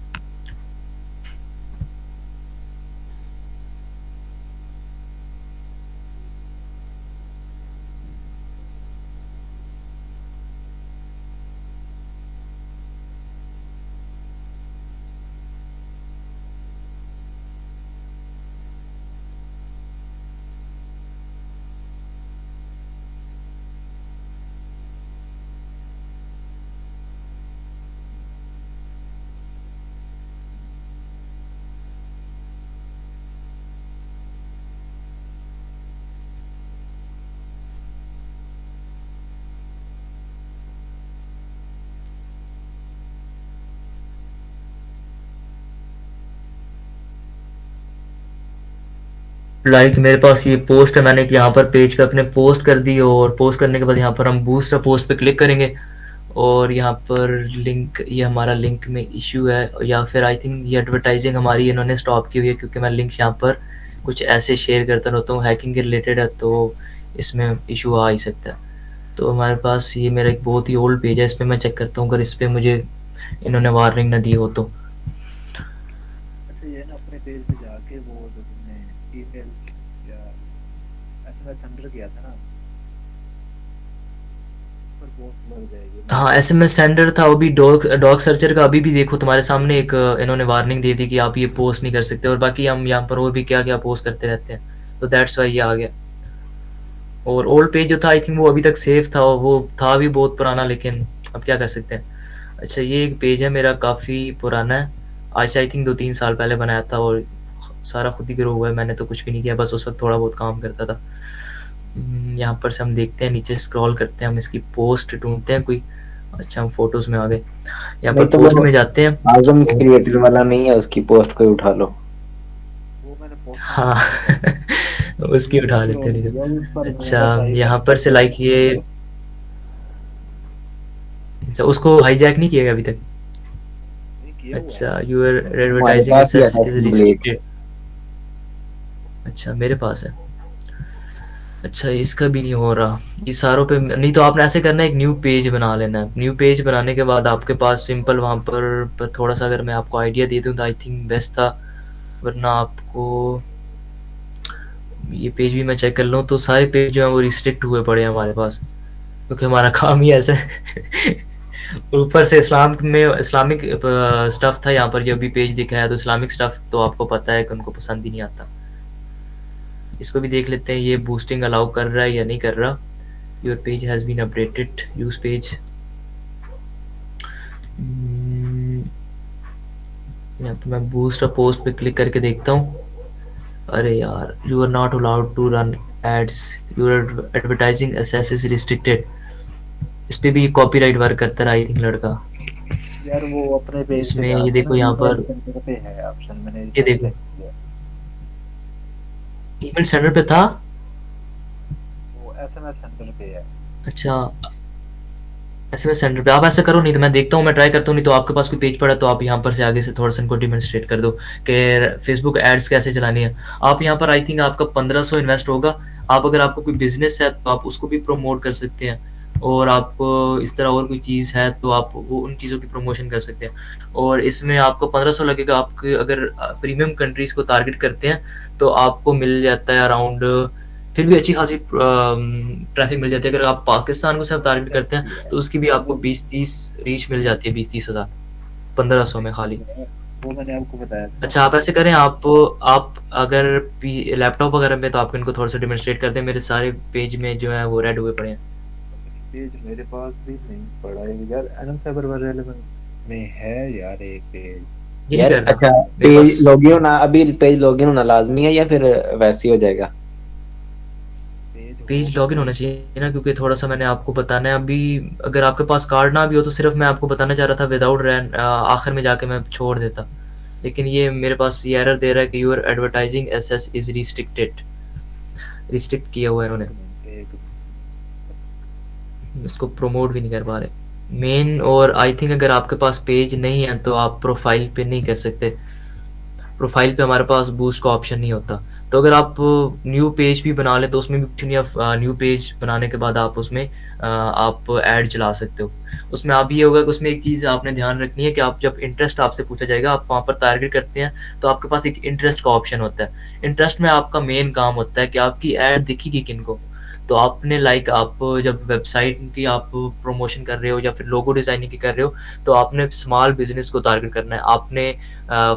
लाइक मेरे पास ये पोस्ट है, मैंने यहाँ पर पेज पे अपने पोस्ट कर दी, और पोस्ट करने के बाद यहाँ पर हम बूस्ट पोस्ट पे क्लिक करेंगे, और यहाँ पर लिंक, ये हमारा लिंक में इशू है, या फिर आई थिंक ये एडवर्टाइजिंग हमारी इन्होंने स्टॉप की हुई है, क्योंकि मैं लिंक यहाँ पर कुछ ऐसे शेयर करता रहता हूँ, हैकिंग के रिलेटेड है, तो इसमें इशू आ ही सकता है। तो हमारे पास ये मेरा एक बहुत ही ओल्ड पेज है, इस पर मैं चेक करता हूँ अगर इस पर मुझे इन्होंने वार्निंग ना दी हो तो। अच्छा, ये ना अपने पेज पे जाके वो जो तुमने ईमेल या एसएमएस सेंडर किया था ना, पर बहुत लग जाएगी। हाँ, एसएमएस सेंडर था, वो भी डॉग सर्चर का अभी भी देखो तुम्हारे सामने एक इन्होंने वार्निंग दे दी कि आप ये पोस्ट नहीं कर सकते, और बाकी हम यहाँ पर वो भी क्या क्या पोस्ट करते रहते हैं, तो दैट्स वाई ये आ गया। और ओल्ड पेज जो था आई थिंक वो अभी तक सेफ था, और वो था भी बहुत पुराना, लेकिन अब क्या कर सकते हैं। अच्छा, ये एक पेज है मेरा, काफ़ी पुराना है, आज से आई थिंक 2-3 साल पहले बनाया था और सारा खुद ही ग्रो हुआ है, मैंने तो कुछ भी नहीं किया, बस उस वक़्त थोड़ा बहुत काम करता था। यहाँ पर से हम देखते हैं, नीचे स्क्रॉल करते हैं, हम इसकी पोस्ट ढूँढते हैं कोई। अच्छा, हम फ़ोटोज़ में आ गए। यहाँ नहीं पर तो पोस्ट वो में जाते हैं। आजम क्रिएटर वाला नहीं है, उसकी पोस्ट कोई उठा लो। वो मैंने पोस्ट हाँ उसकी उठा लेते हैं, नहीं किया उस तो। पर, मैंने अच्छा, कहा ट्राई यहाँ करके पर से लाइक ये, अच्छा उसको हाईजैक नहीं किया गया अभी तक। नहीं किया हुआ है। अच्छा, यूर हमारे एडवर्टाइजिंग पास ही एसेस आता इज टेम्पलेट। रिस्ट्रिक्टेड। अच्छा, मेरे पास है। अच्छा, इसका भी नहीं हो रहा, ये सारों पे नहीं। तो आपने ऐसे करना है, एक न्यू पेज बना लेना है। न्यू पेज बनाने के बाद आपके पास सिंपल वहाँ पर थोड़ा सा अगर मैं आपको आइडिया दे दूँ तो आई थिंक बेस्ट था, वरना आपको ये पेज भी मैं चेक कर लूँ तो सारे पेज जो हैं वो रिस्ट्रिक्ट हुए पड़े हैं हमारे पास, क्योंकि हमारा काम ही ऐसा है। ऊपर से इस्लाम में इस्लामिक स्टफ था यहाँ पर, जो भी पेज दिखा है तो इस्लामिक स्टफ तो आपको पता है कि उनको पसंद ही नहीं आता। इसको भी देख लेते हैं, ये बूस्टिंग अलाउ कर रहा है या नहीं कर रहा। Your page has been updated, use page. यहाँ पे मैं बूस्ट अ पोस्ट पे क्लिक करके देखता हूँ। अरे यार, you are not allowed to run ads, your advertising access is restricted. इस पे भी कॉपीराइट वर्क करता रहा आई थिंक लड़का। यार वो अपने पेज पे इसमें ये जाके ना, देखो यहाँ ईमेल पर, सेंटर पे है ऑप्शन, मैंने ये मैंने देखो चेक किया। ईमेल सेंटर पे था। वो एसएमएस सेंटर पे है। अच्छा, एसएमएस सेंटर पे आप ऐसा करो, नहीं तो मैं देखता हूँ, मैं ट्राई करता हूँ, नहीं तो आपके पास कोई पेज पड़ा है तो आप यहाँ पर से आगे से थोड़ा सा इनको डिमॉन्स्ट्रेट कर दो कि फेसबुक एड्स कैसे चलानी है। आप यहाँ पर आई थिंक आपका 1500 इन्वेस्ट होगा। आप अगर आपको कोई बिजनेस है तो आप उसको भी प्रमोट कर सकते हैं, और आपको इस तरह और कोई चीज़ है तो आप वो उन चीज़ों की प्रमोशन कर सकते हैं। और इसमें आपको 1500 लगेगा। आपके अगर प्रीमियम कंट्रीज़ को टारगेट करते हैं तो आपको मिल जाता है अराउंड, फिर भी अच्छी खासी ट्रैफिक मिल जाती है। अगर आप पाकिस्तान को सिर्फ टारगेट करते हैं तो उसकी भी आपको 20-30 रीच मिल जाती है, 20-30 हज़ार 1500 में खाली। वो मैंने आपको बताया था ना। अच्छा, आप ऐसे करें, आप अगर लैपटॉप वगैरह में तो आप इनको थोड़ा सा डेमोन्स्ट्रेट करते हैं। मेरे सारे पेज में जो है वो रेड हुए पड़े हैं। पेज मेरे पास भी नहीं पड़ा है यार, एनम साइबर वाले में है यार एक पेज। ये नहीं यार करना अच्छा, मेरे पेज पास। लॉगिन होना, अभी पेज लॉगिन होना लाजमी है या फिर वैसे ही हो जाएगा? पेज होगा लॉगिन तो होना चाहिए ना, क्योंकि थोड़ा सा मैंने आपको बताना है अभी। अगर आपके पास कार्ड ना भी हो तो सिर्फ मैं आपको बताना चाह रहा था, विदाउट रैन आखिर में जाके मैं छोड़ देता। लेकिन ये मेरे पास ये एरर दे रहा है कि your advertising access is restricted, restrict किया हुआ है इन्होंने, एक इसको प्रमोट भी नहीं कर पा रहे मेन। और आई थिंक अगर आपके पास पेज नहीं है तो आप प्रोफाइल पे नहीं कर सकते। प्रोफाइल पे हमारे पास बूस्ट का ऑप्शन नहीं होता। तो अगर आप न्यू पेज भी बना लें तो उसमें भी कुछ नहीं, आप न्यू पेज बनाने के बाद आप उसमें आप ऐड चला सकते हो। उसमें आप ये होगा कि उसमें एक चीज़ आपने ध्यान रखनी है कि आप जब इंटरेस्ट आपसे पूछा जाएगा, आप वहाँ पर टारगेट करते हैं तो आपके पास एक इंटरेस्ट का ऑप्शन होता है। इंटरेस्ट में आपका मेन काम होता है कि आपकी ऐड दिखेगी किनको। तो आपने लाइक आप जब वेबसाइट की आप प्रमोशन कर रहे हो या फिर लोगो डिज़ाइनिंग की कर रहे हो तो आपने स्मॉल बिजनेस को टारगेट करना है, आपने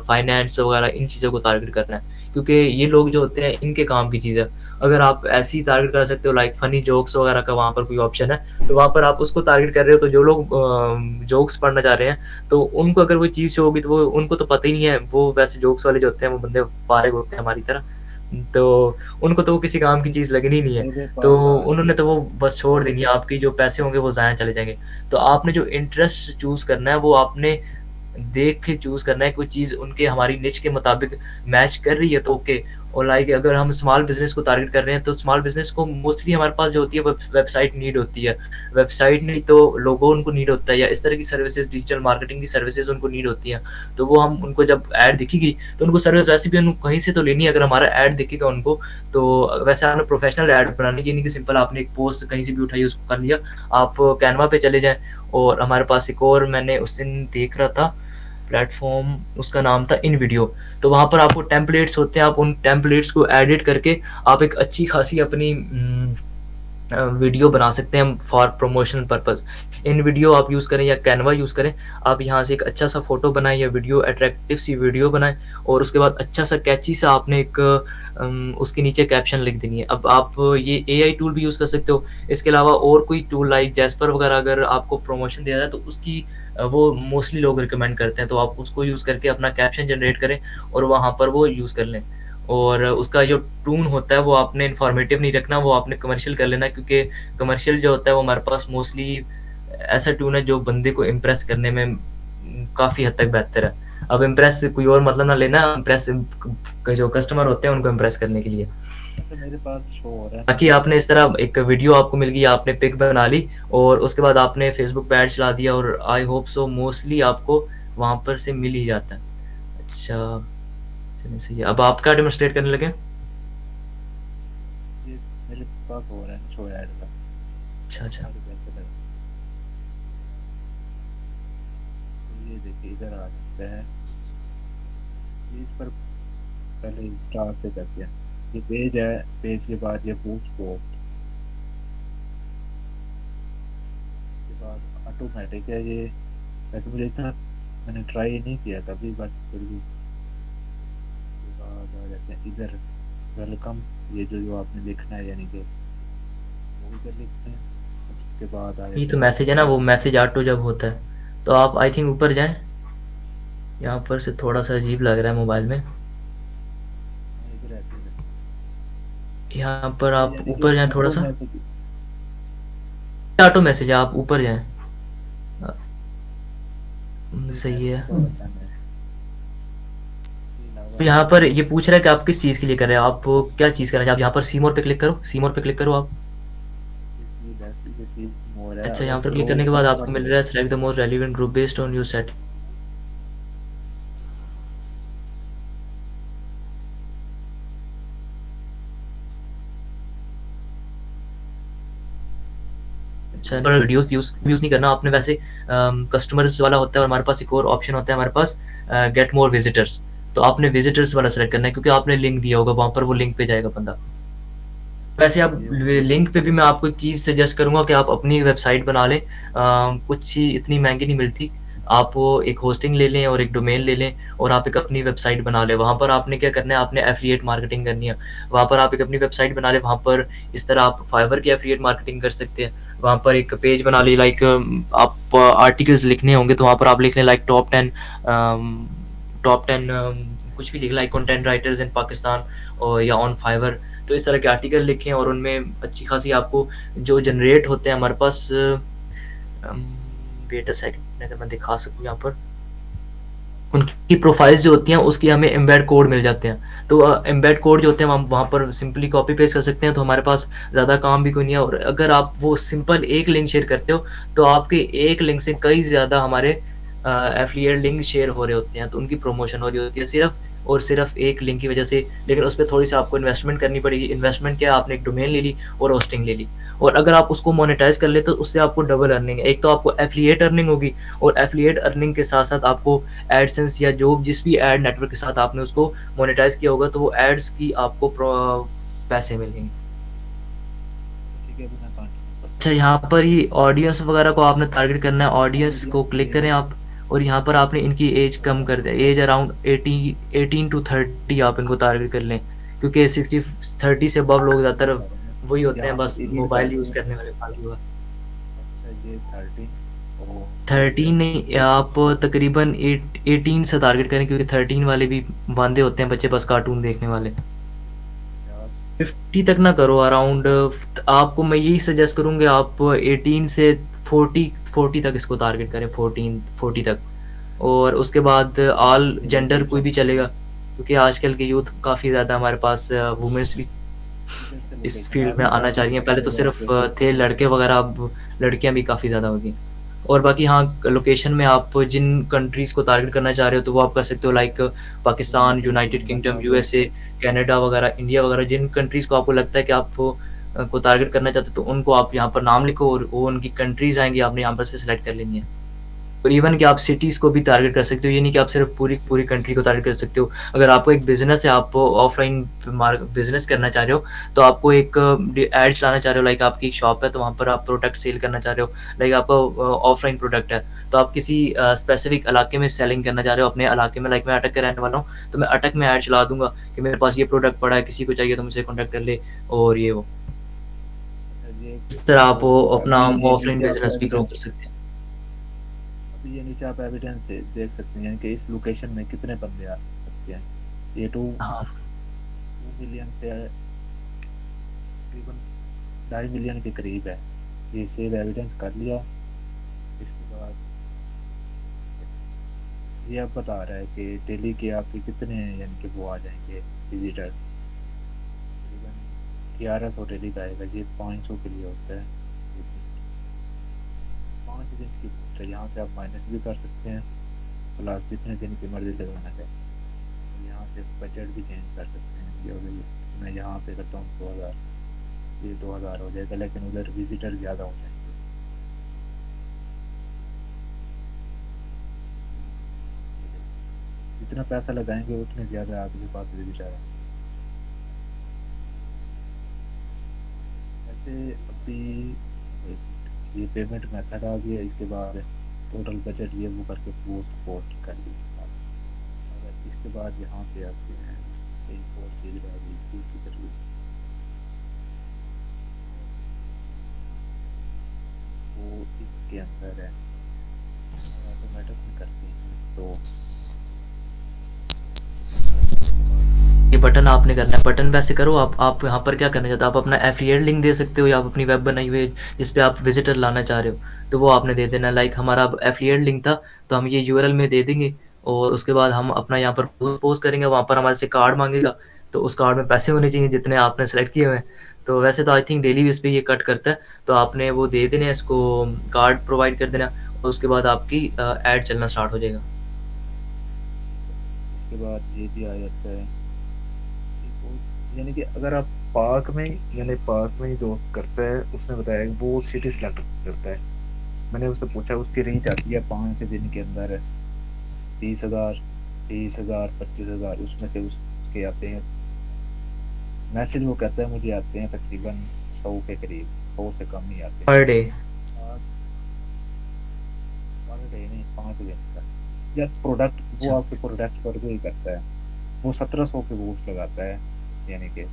फाइनेंस वगैरह इन चीज़ों को टारगेट करना है, क्योंकि ये लोग जो होते हैं इनके काम की चीज़ है। अगर आप ऐसे ही टारगेट कर सकते हो लाइक फ़नी जोक्स वगैरह का वहाँ पर कोई ऑप्शन है तो वहाँ पर आप उसको टारगेट कर रहे हो, तो जो लोग जोक्स पढ़ना चाह रहे हैं तो उनको अगर वो चीज़ शो होगी तो वो उनको तो पता ही नहीं है। वो वैसे जोक्स वाले जो होते हैं वो बंदे फारिग होते हैं हमारी तरह, तो उनको तो वो किसी काम की चीज़ लगनी नहीं है। मेरे तो पास आ उन्होंने गई तो वो बस छोड़ देनी है, आपकी जो पैसे होंगे वो ज़ाया चले जाएँगे। तो आपने जो इंटरेस्ट चूज़ करना है वो आपने देख के चूज़ करना है, कोई चीज़ उनके हमारी निच के मुताबिक मैच कर रही है तो ओके। और लाइक अगर हम स्मॉल बिज़नेस को टारगेट कर रहे हैं तो स्मॉल बिज़नेस को मोस्टली हमारे पास जो होती है वेबसाइट नीड होती है। वेबसाइट नहीं तो लोगो उनको नीड होता है, या इस तरह की सर्विसेज़, डिजिटल मार्केटिंग की सर्विसेज़ उनको नीड होती हैं। तो वो हम उनको जब ऐड दिखेगी तो उनको सर्विस वैसे भी उनको कहीं से तो लेनी है। अगर हमारा ऐड दिखेगा उनको तो वैसे आपने प्रोफेशनल ऐड बनानी, ये नहीं कि सिंपल आपने एक पोस्ट कहीं से भी उठाई उसको कर लिया। आप कैनवा पे चले जाएँ, और हमारे पास एक और मैंने उस दिन देख रहा था प्लेटफॉर्म, उसका नाम था इन वीडियो। तो वहाँ पर आपको टेम्पलेट्स होते हैं, आप उन टेम्पलेट्स को एडिट करके आप एक अच्छी खासी अपनी वीडियो बना सकते हैं हम for promotion purpose. In video आप यूज़ करें या कैनवा यूज़ करें, आप यहाँ से एक अच्छा सा फोटो बनाएं या वीडियो अट्रैक्टिव सी वीडियो बनाएं, और उसके बाद अच्छा सा कैची सा आपने एक उसके नीचे कैप्शन लिख देनी है। अब आप ये एआई टूल भी यूज़ कर सकते हो। इसके अलावा और कोई टूल लाइक जैस्पर वगैरह अगर आपको प्रमोशन दिया जाए तो उसकी वो मोस्टली लोग रिकमेंड करते हैं, तो आप उसको यूज़ करके अपना कैप्शन जनरेट करें और वहाँ पर वो यूज़ कर लें। और उसका जो टून होता है वो आपने इन्फॉर्मेटिव नहीं रखना, वो आपने कमर्शियल कर लेना, क्योंकि कमर्शियल जो होता है वो हमारे पास मोस्टली ऐसा टून है जो बंदे को इम्प्रेस करने में काफ़ी हद तक बेहतर है। अब इम्प्रेस कोई और मतलब ना लेना, इम्प्रेस जो कस्टमर होते हैं उनको इम्प्रेस करने के लिए। तो मेरे पास शो हो रहा है। बाकी आपने इस तरह एक वीडियो आपको मिल गई, आपने पिक बना ली और उसके बाद आपने फेसबुक पे ऐड चला दिया, और आई होप सो मोस्टली आपको वहाँ पर से मिल ही जाता है। अच्छा चलिए सही है। अब आप क्या डेमोन्स्ट्रेट करने लगे? ये मेरे पास हो रहा है शो ऐड का। अच्छा अच्छा आगे कैसे करें? तो ये देखिए इधर आ जाते हैं, इस पर पहले स्टार्ट से करते हैं। ये पेज है, पेज के बाद ये बूस्ट पोस्ट, के बाद ऑटोमेटिक है। ये वैसे मुझे इतना मैंने ट्राई नहीं किया कभी, बट फिर भी के बाद आ जाते हैं इधर वेलकम। ये जो आपने लिखना है यानी कि वो इधर लिखते हैं। उसके बाद आ ये जाते तो हैं मैसेज है ना, वो मैसेज ऑटो जब होता है तो आप आई थिंक ऊपर जाएं। यहाँ पर से थोड़ा सा अजीब लग रहा है मोबाइल में। इधर ऐसे ही यहाँ पर है। आप यानी कि ऊपर जाएं थोड़ा सा, ऑटोमेटिक ऑटो मैसेज है, आप ऊपर जाएं। सही है। तो यहाँ पर ये पूछ रहा है कि आप किस चीज़ के लिए कर रहे हैं, आप क्या चीज़ कर रहे हैं। आप यहाँ पर सी मोर पे क्लिक करो, सी मोर पे क्लिक करो आप। अच्छा यहाँ पर क्लिक करने के बाद आपको मिल रहा है select the most relevant group based on your set. अच्छा वीडियोस व्यूज नहीं करना आपने, वैसे कस्टमर्स वाला होता है और हमारे पास एक और ऑप्शन होता है हमारे पास गेट मोर विजिटर्स। तो आपने विजिटर्स वाला सेलेक्ट करना है क्योंकि आपने लिंक दिया होगा वहाँ पर, वो लिंक पे जाएगा बंदा। वैसे आप लिंक पे भी मैं आपको एक चीज़ सजेस्ट करूँगा कि आप अपनी वेबसाइट बना लें। कुछ ही इतनी महंगी नहीं मिलती, आप वो एक होस्टिंग ले लें और एक डोमेन ले लें और आप एक अपनी वेबसाइट बना लें। वहाँ पर आपने क्या करना है, आपने एफिलिएट मार्केटिंग करनी है। वहाँ पर आप एक अपनी वेबसाइट बना लें, वहाँ पर इस तरह आप फाइवर की एफिलिएट मार्केटिंग कर सकते हैं। वहाँ पर एक पेज बना ली, लाइक आप आर्टिकल्स लिखने होंगे तो वहाँ पर आप लिख लें लाइक टॉप 10 कुछ भी लिख, लाइक कंटेंट राइटर्स इन पाकिस्तान और या ऑन फाइवर। तो इस तरह के आर्टिकल लिखें और उनमें अच्छी खासी आपको जो जनरेट होते हैं हमारे पास। वेट अ सेकंड, अगर मैं दिखा सकूँ यहाँ पर उनकी प्रोफाइल्स जो होती हैं उसकी हमें एम्बेड कोड मिल जाते हैं। तो एम्बेड कोड जो होते हैं हम वहाँ पर सिंपली कॉपी पेस्ट कर सकते हैं, तो हमारे पास ज़्यादा काम भी कोई नहीं है। और अगर आप वो सिंपल एक लिंक शेयर करते हो तो आपके एक लिंक से कई ज़्यादा हमारे एफिलिएट लिंक शेयर हो रहे होते हैं, तो उनकी प्रमोशन हो रही होती है सिर्फ और सिर्फ एक लिंक की वजह से। लेकिन उस पर थोड़ी सी आपको इन्वेस्टमेंट करनी पड़ेगी। इन्वेस्टमेंट क्या, आपने एक डोमेन ले ली और होस्टिंग ले ली, और अगर आप उसको मोनेटाइज कर ले तो उससे आपको डबल अर्निंग है। एक तो आपको एफिलिएट अर्निंग होगी और एफिलिएट अर्निंग के साथ साथ आपको एडसेंस या जो जिस भी एड नेटवर्क के साथ आपने उसको मोनेटाइज किया होगा तो वो एड्स की आपको पैसे मिलेंगे। अच्छा यहाँ पर ही ऑडियंस वगैरह को आपने टारगेट करना है, ऑडियंस को क्लिक करें आप, और यहाँ पर आपने इनकी एज कम कर दें, एज अराउंड 18 to 30 आप इनको टारगेट कर लें, क्योंकि 30 से अबव लोग ज़्यादातर वही होते हैं बस मोबाइल यूज़ करने वाले फालतू। 13 नहीं, आप तकरीबन 18 से टारगेट करें, क्योंकि 13 वाले भी बांधे होते हैं बच्चे बस कार्टून देखने वाले। 50 तक ना करो अराउंड, आपको मैं यही सजेस्ट करूँगी आप 18 से 40 तक इसको टारगेट करें, 40 तक। और उसके बाद ऑल जेंडर कोई भी चलेगा, क्योंकि आजकल के यूथ काफ़ी ज़्यादा हमारे पास वुमेंस भी इस फील्ड में आना चाह रही हैं। पहले तो सिर्फ थे लड़के वगैरह, अब लड़कियां भी काफ़ी ज़्यादा हो गई। और बाकी हाँ, लोकेशन में आप जिन कंट्रीज़ को टारगेट करना चाह रहे हो तो वो आप कर सकते हो, like Pakistan, United kingdom, USA, Canada वगैरह, इंडिया वगैरह। जिन कंट्रीज़ को आपको लगता है कि आप को टारगेट करना चाहते हो तो उनको आप यहाँ पर नाम लिखो और वो उनकी कंट्रीज़ आएंगी, आपने यहाँ पर से सिलेक्ट कर लेनी है। और इवन कि आप सिटीज़ को भी टारगेट कर सकते हो, ये नहीं कि आप सिर्फ पूरी पूरी कंट्री को टारगेट कर सकते हो। अगर आपको एक बिजनेस है, आप ऑफलाइन बिजनेस करना चाह रहे हो, तो आपको एक एड चलाना चाह रहे हो, लाइक आपकी एक शॉप है तो वहाँ पर आप प्रोडक्ट सेल करना चाह रहे हो, लाइक आपका ऑफलाइन प्रोडक्ट है तो आप किसी स्पेसिफिक इलाके में सेलिंग करना चाह रहे हो अपने इलाके में, लाइक मैं अटक का रहने वाला हूँ तो मैं अटक में ऐड चला दूंगा कि मेरे पास ये प्रोडक्ट पड़ा है, किसी को चाहिए तो मुझसे कॉन्टैक्ट कर ले, और ये वो अच्छा ये इस तरह आप वो अपना अभी ये ऑफलाइन नीचे आप बिजनेस भी ग्रो कर एविडेंस सकते हैं। अभी ये नीचे आप एविडेंस देख सकते हैं, यानी कि इस लोकेशन में कितने बंदे आ सकते हैं। ये 2 मिलियन से तकरीबन 2.5 मिलियन के करीब है। ये सेव एविडेंस कर लिया। इसके बाद ये अब बता रहा है कि डेली के आपके कितने यानी कि वो आ जाएंगे विजिटर। तकरीबन 1100 डेली का आएगा। ये 500 के लिए होता है। 5 दिन की पोस्ट है। यहाँ से आप माइनस भी कर सकते हैं, प्लस जितने दिन की मर्जी लगाना चाहें। यहाँ से बजट भी चेंज कर सकते हैं। ये मैं यहाँ पे करता हूँ 2000, ये 2000 हो जाएगा, लेकिन उधर विजिटर ज़्यादा हो जाएंगे। जितना पैसा लगाएंगे उतने ज़्यादा आपके पास विजिटर आएंगे। वैसे अभी ये पेमेंट मेथड आ गया। इसके बाद टोटल बजट ये वो करके पोस्ट कर लीजिए। अगर इसके बाद यहाँ पे आते हैं एक और चीज़ आ गई दूसरी तरफ, वो इसके अंदर है ऑटोमेटिक में करते हैं। तो ये बटन आपने करना है, बटन वैसे करो आप यहाँ पर क्या करना चाहते हो, आप अपना एफिलिएट लिंक दे सकते हो या आप अपनी वेब बनाई हुई है जिस पे आप विजिटर लाना चाह रहे हो तो वो आपने दे देना। लाइक हमारा एफिलिएट लिंक था तो हम ये यूआरएल में दे देंगे और उसके बाद हम अपना यहाँ पर पोस्ट करेंगे, वहाँ पर हमारे से कार्ड मांगेगा तो उस कार्ड में पैसे होने चाहिए जितने आपने सेलेक्ट किए हुए हैं। तो वैसे तो आई थिंक डेली बेस पे ये कट करता है, तो आपने वो दे देना, इसको कार्ड प्रोवाइड कर देना और उसके बाद आपकी ऐड चलना स्टार्ट हो जाएगा। इसके बाद ये भी आ जाता है, यानी कि अगर आप पार्क में ही दोस्त करता है, उसने बताया कि वो सिटी सिलेक्ट करता है। मैंने उससे पूछा, उसकी रेंज आती है 5 दिन के अंदर 30,000, 30,000, 25,000, उसमें से उसके आते हैं मैसेज। वो कहता है मुझे आते हैं तकरीबन 100 के करीब, 100 से कम ही आते हैं पर डे पर डे नहीं, 5 दिन का। या प्रोडक्ट वो आपके प्रोडक्ट पर भी करता है। वो 1700 के बूस्ट लगाता है, यानी कि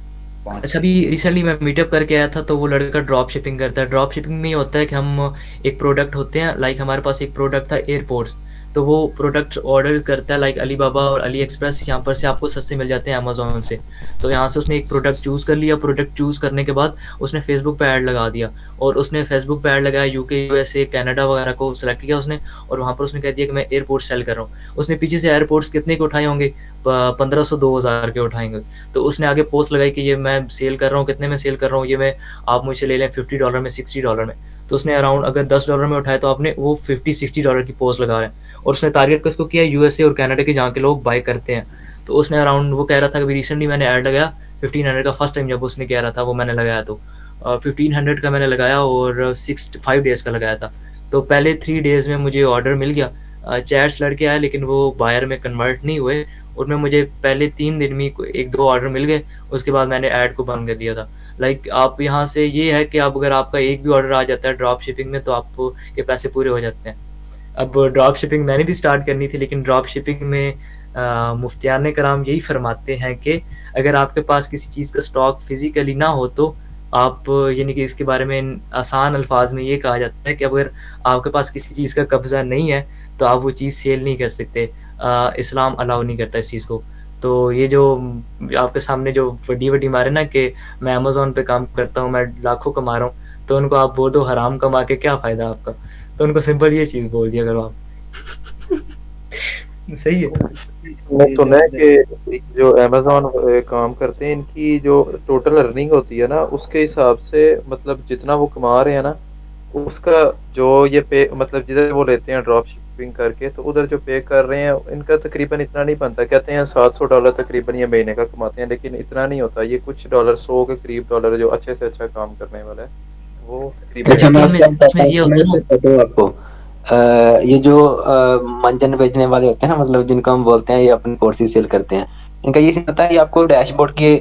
5 अच्छा, दिन अभी के। रिसेंटली मैं मीटअप करके आया था तो वो लड़का ड्रॉप शिपिंग करता है। ड्रॉप शिपिंग में ये होता है कि हम एक प्रोडक्ट होते हैं, लाइक हमारे पास एक प्रोडक्ट था एयरपोर्ट्स, तो वो प्रोडक्ट ऑर्डर करता है लाइक अलीबाबा और अली एक्सप्रेस, यहाँ पर से आपको सस्ते मिल जाते हैं अमेजोन से। तो यहाँ से उसने एक प्रोडक्ट चूज़ कर लिया, प्रोडक्ट चूज़ करने के बाद उसने फेसबुक पे ऐड लगा दिया और उसने फेसबुक पे ऐड लगाया, यूके यूएसए कनाडा वगैरह को सेलेक्ट किया उसने और वहाँ पर उसने कह दिया कि मैं एयरपोर्ट सेल कर रहा हूँ। उसने पीछे से एयरपोर्ट्स कितने के उठाए होंगे, 1500 2000 के उठाएंगे। तो उसने आगे पोस्ट लगाई कि ये मैं सेल कर रहा हूँ, कितने में सेल कर रहा हूँ, ये मैं आप मुझसे ले लें $50 में, $60 में। तो उसने अराउंड अगर $10 में उठाया तो आपने वो $50-60 की पोस्ट लगा रहे हैं और उसने टारगेट किसको किया, यूएसए और कनाडा के जहाँ के लोग बाय करते हैं। तो उसने अराउंड वो कह रहा था कि रिसेंटली मैंने ऐड लगाया 1500 का, फर्स्ट टाइम जब उसने कह रहा था वो मैंने लगाया तो 1500 का मैंने लगाया और 5 डेज़ का लगाया था। तो पहले 3 डेज़ में मुझे ऑर्डर मिल गया। चैट्स लड़के आए लेकिन वो बायर में कन्वर्ट नहीं हुए, उनमें मुझे पहले 3 दिन में 1-2 ऑर्डर मिल गए, उसके बाद मैंने ऐड को बंद कर दिया था। लाइक आप यहाँ से ये है कि आप अगर आपका एक भी ऑर्डर आ जाता है ड्रॉप शिपिंग में तो आपके पैसे पूरे हो जाते हैं। अब ड्रॉप शिपिंग मैंने भी स्टार्ट करनी थी लेकिन ड्रॉप शिपिंग में मुफ्तियान कराम यही फरमाते हैं कि अगर आपके पास किसी चीज़ का स्टॉक फिजिकली ना हो तो आप, यानी कि इसके बारे में आसान अल्फाज में ये कहा जाता है कि अगर आपके पास किसी चीज़ का कब्ज़ा नहीं है तो आप वो चीज़ सेल नहीं कर सकते। इस्लाम अलाउ नहीं करता इस चीज़ को। तो ये जो आपके सामने जो बड़ी मारे ना कि मैं अमेज़न पे काम करता हूँ, मैं लाखों कमा रहा हूँ, तो उनको आप बोल दो हराम कमा के क्या फ़ायदा आपका। तो उनको सिंपल ये चीज़ बोल दिया करो आप। सही है। मैंने सुना है कि जो अमेजोन काम करते हैं, इनकी जो टोटल अर्निंग होती है ना, उसके हिसाब से मतलब जितना वो कमा रहे हैं ना, उसका जो ये पे मतलब जिधर वो लेते हैं ड्रॉप शिपिंग करके, तो उधर जो पे कर रहे हैं इनका तकरीबन इतना नहीं बनता। कहते हैं $700 तकरीबन ये महीने का कमाते हैं, लेकिन इतना नहीं होता। ये कुछ डॉलर, 100 के करीब डॉलर जो अच्छे से अच्छा काम करने वाला है वो अच्छा, तकरीबन। मैं लेकिन उसका इसमें ये मैं होता है इससे ना, बताऊँ आपको। ये जो मंजन बेचने वाले होते हैं ना, मतलब जिनको हम बोलते हैं ये अपनी कोर्सेज सेल करते हैं, इनका ये होता है, ये आपको डैशबोर्ड की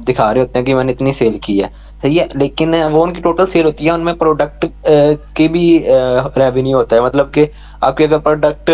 दिखा रहे होते हैं कि मैंने इतनी सेल की है, सही है, लेकिन वो उनकी टोटल सेल होती है, उनमें प्रोडक्ट की भी रेवेन्यू होता है, मतलब कि आपके अगर प्रोडक्ट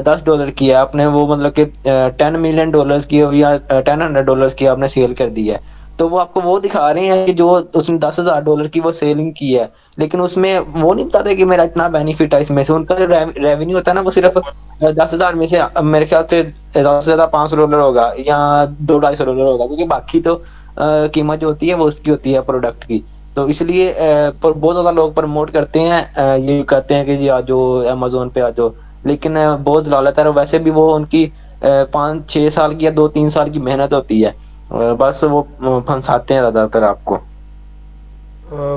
$10 की है, आपने वो मतलब कि $10 million की या $1000 की आपने सेल कर दी है, तो वो आपको वो दिखा रहे हैं कि जो उसने $10,000 की वो सेलिंग की है, लेकिन उसमें वो नहीं बताते कि मेरा इतना बेनिफिट है इसमें से। उनका जो रेवेन्यू होता है ना, वो सिर्फ 10,000 में से मेरे ख्याल से ज़्यादा से ज़्यादा $500 होगा या $200-250 होगा, क्योंकि बाकी तो कीमत जो होती है वो उसकी होती है प्रोडक्ट की। तो इसलिए बहुत ज़्यादा लोग प्रमोट करते हैं, ये कहते हैं कि जी आ जाओ अमेजोन पे आ जाओ, लेकिन बहुत लालच है, वैसे भी वो उनकी 5-6 साल की या 2-3 साल की मेहनत होती है, बस वो फंसाते हैं ज़्यादातर आपको।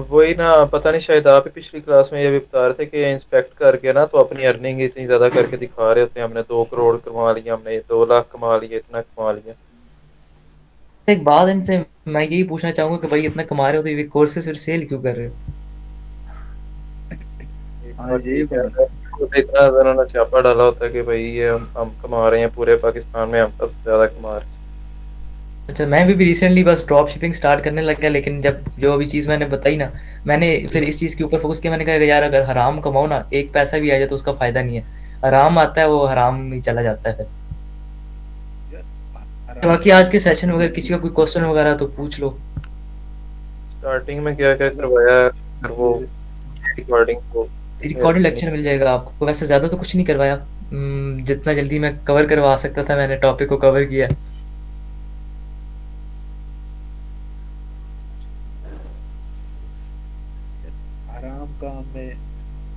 वही ना, पता नहीं, शायद आप ही पिछली क्लास में ये भी बता रहे थे कि इंस्पेक्ट करके ना तो अपनी अर्निंग इतनी ज्यादा करके दिखा रहे होते हैं, हमने 2 करोड़ कमा लिया, हमने 2 लाख कमा लिया, इतना कमा लिया। एक बात इनसे मैं यही पूछना चाहूंगा कि भाई इतना कमा रहे हो तो ये कोर्सेज फिर सेल क्यों कर रहे हो? एक हाँ बात यही ठीक है, बात खुद इतना उन्होंने छापा डाला होता है कि भाई ये हम कमा रहे हैं, पूरे पाकिस्तान में हम सबसे ज्यादा कमा रहे हैं। अच्छा, मैं भी रिसेंटली बस ड्रॉप शिपिंग स्टार्ट करने लग गया, लेकिन जब जो अभी चीज़ मैंने बताई ना, मैंने फिर इस चीज़ के ऊपर फोकस किया। मैंने कहा कि यार अगर हराम कमाओ ना, एक पैसा भी आ जाए तो उसका फ़ायदा नहीं है, हराम आता है वो हराम ही चला जाता है फिर। यार, तो आराम बाकी का आज के सेशन वगैरह किसी का कोई क्वेश्चन वगैरह तो पूछ लो। स्टार्टिंग में क्या क्या करवाया है, फिर वो रिकॉर्डिंग को रिकॉर्डेड लेक्चर मिल जाएगा आपको, वैसे ज़्यादा तो कुछ नहीं करवाया। जितना जल्दी मैं कवर करवा सकता था मैंने टॉपिक को कवर किया। आराम काम में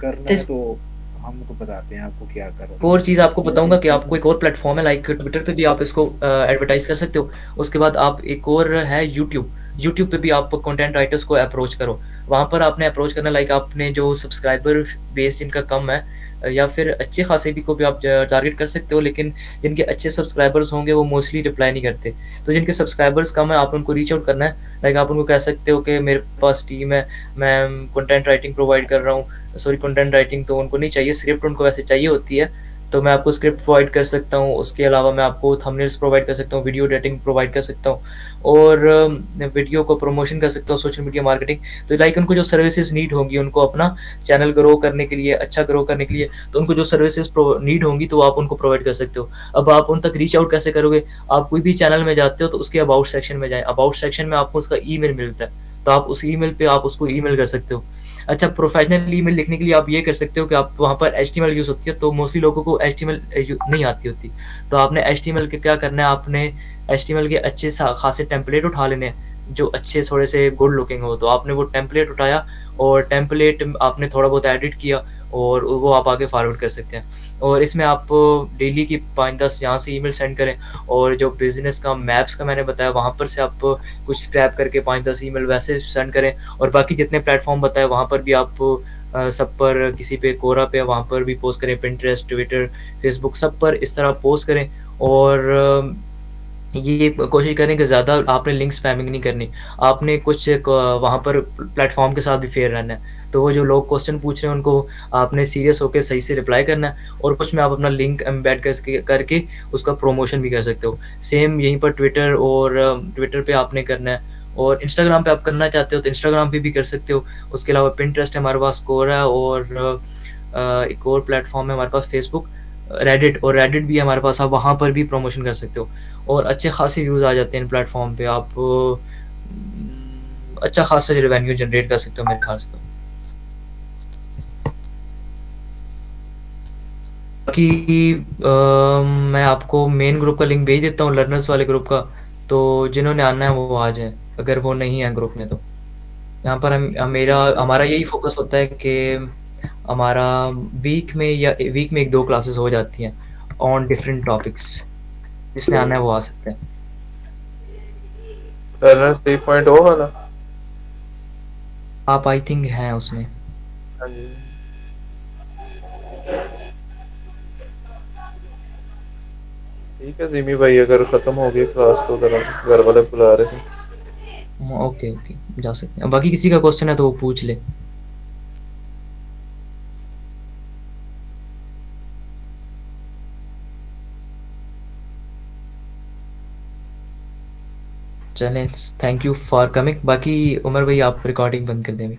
करना है इस तो हमको बताते हैं आपको क्या करो। एक और चीज़ आपको बताऊंगा कि आपको एक और प्लेटफॉर्म है, लाइक ट्विटर पे भी आप इसको एडवर्टाइज कर सकते हो। उसके बाद आप एक और है यूट्यूब, यूट्यूब पे भी आप कंटेंट राइटर्स को अप्रोच करो। वहाँ पर आपने अप्रोच करना, लाइक आपने जो सब्सक्राइबर बेस जिनका कम है, या फिर अच्छे खासे भी को भी आप टारगेट कर सकते हो, लेकिन जिनके अच्छे सब्सक्राइबर्स होंगे वो मोस्टली रिप्लाई नहीं करते। तो जिनके सब्सक्राइबर्स कम है आप उनको रीच आउट करना है। लाइक आप उनको कह सकते हो कि मेरे पास टीम है, मैं कंटेंट राइटिंग प्रोवाइड कर रहा हूँ। सॉरी, कंटेंट राइटिंग तो उनको नहीं चाहिए, स्क्रिप्ट उनको वैसे चाहिए होती है, तो मैं आपको स्क्रिप्ट प्रोवाइड कर सकता हूँ। उसके अलावा मैं आपको थंबनेल्स प्रोवाइड कर सकता हूँ, वीडियो एडिटिंग प्रोवाइड कर सकता हूँ, और वीडियो को प्रमोशन कर सकता हूँ, सोशल मीडिया मार्केटिंग। तो लाइक उनको जो सर्विसेज नीड होंगी, उनको अपना चैनल ग्रो करने के लिए, अच्छा ग्रो करने के लिए, तो उनको जो सर्विसेज नीड होंगी तो आप उनको प्रोवाइड कर सकते हो। अब आप उन तक रीच आउट कैसे करोगे? आप कोई भी चैनल में जाते हो तो उसके अबाउट सेक्शन में जाएं, अबाउट सेक्शन में आपको उसका ईमेल मिलता है, तो आप उस ईमेल पे आप उसको ईमेल कर सकते हो। अच्छा, प्रोफेशनल ईमेल लिखने के लिए आप ये कर सकते हो कि आप वहाँ पर HTML यूज़ होती है, तो मोस्टली लोगों को HTML नहीं आती होती। तो आपने HTML के क्या करना है, आपने HTML के अच्छे खासे टेम्पलेट उठा लेने हैं, जो अच्छे थोड़े से गुड लुकिंग हो। तो आपने वो टेम्पलेट उठाया और टेम्पलेट आपने थोड़ा बहुत एडिट किया और वो आप आगे फॉरवर्ड कर सकते हैं। और इसमें आप डेली की 5-10 यहाँ से ईमेल सेंड करें, और जो बिज़नेस का मैप्स का मैंने बताया वहाँ पर से आप कुछ स्क्रैप करके 5-10 ईमेल वैसे सेंड करें। और बाकी जितने प्लेटफॉर्म बताए वहाँ पर भी आप सब पर, किसी पे कोरा पे वहाँ पर भी पोस्ट करें, पिंटरेस्ट, ट्विटर, फेसबुक, सब पर इस तरह पोस्ट करें। और ये कोशिश करें कि ज़्यादा आपने लिंक स्पैमिंग नहीं करनी। आपने कुछ वहाँ पर प्लेटफॉर्म के साथ भी फेयर रहना है। तो वो जो लोग क्वेश्चन पूछ रहे हैं उनको आपने सीरियस होकर सही से रिप्लाई करना है, और कुछ में आप अपना लिंक एम्बेड करके उसका प्रमोशन भी कर सकते हो। सेम यहीं पर ट्विटर, और ट्विटर पे आपने करना है, और इंस्टाग्राम पे आप करना चाहते हो तो इंस्टाग्राम पे भी कर सकते हो। उसके अलावा पिंटरेस्ट है हमारे पास, कोरा है, और एक और प्लेटफॉर्म है हमारे पास फेसबुक, रेडिट, और रेडिट भी है हमारे पास, आप वहाँ पर भी प्रमोशन कर सकते हो। और अच्छे खासे व्यूज़ आ जाते हैं इन प्लेटफॉर्म पे, आप अच्छा खासा रेवेन्यू जनरेट कर सकते हो मेरे ख्याल से तो। बाकी मैं आपको मेन ग्रुप का लिंक भेज देता हूँ, लर्नर्स वाले ग्रुप का, तो जिन्होंने आना है वो आ जाए, अगर वो नहीं है ग्रुप में तो। यहाँ पर मेरा हमारा यही फोकस होता है कि हमारा वीक में 1-2 क्लासेस हो जाती हैं ऑन डिफरेंट टॉपिक्स। जिसने आना है वो आ सकते हैं। लर्नर 3.0 वाला। आप आई थिंक हैं उसमें। हाँ जी, ठीक है जिमी भाई, अगर खत्म हो गई क्लास तो जरा घर वाले बुला रहे थे। ओके ओके, जा सकते हैं। बाकी किसी का क्वेश्चन है तो वो पूछ ले। चलें, थैंक यू फॉर कमिंग। बाकी उमर भाई आप रिकॉर्डिंग बंद कर दें अभी।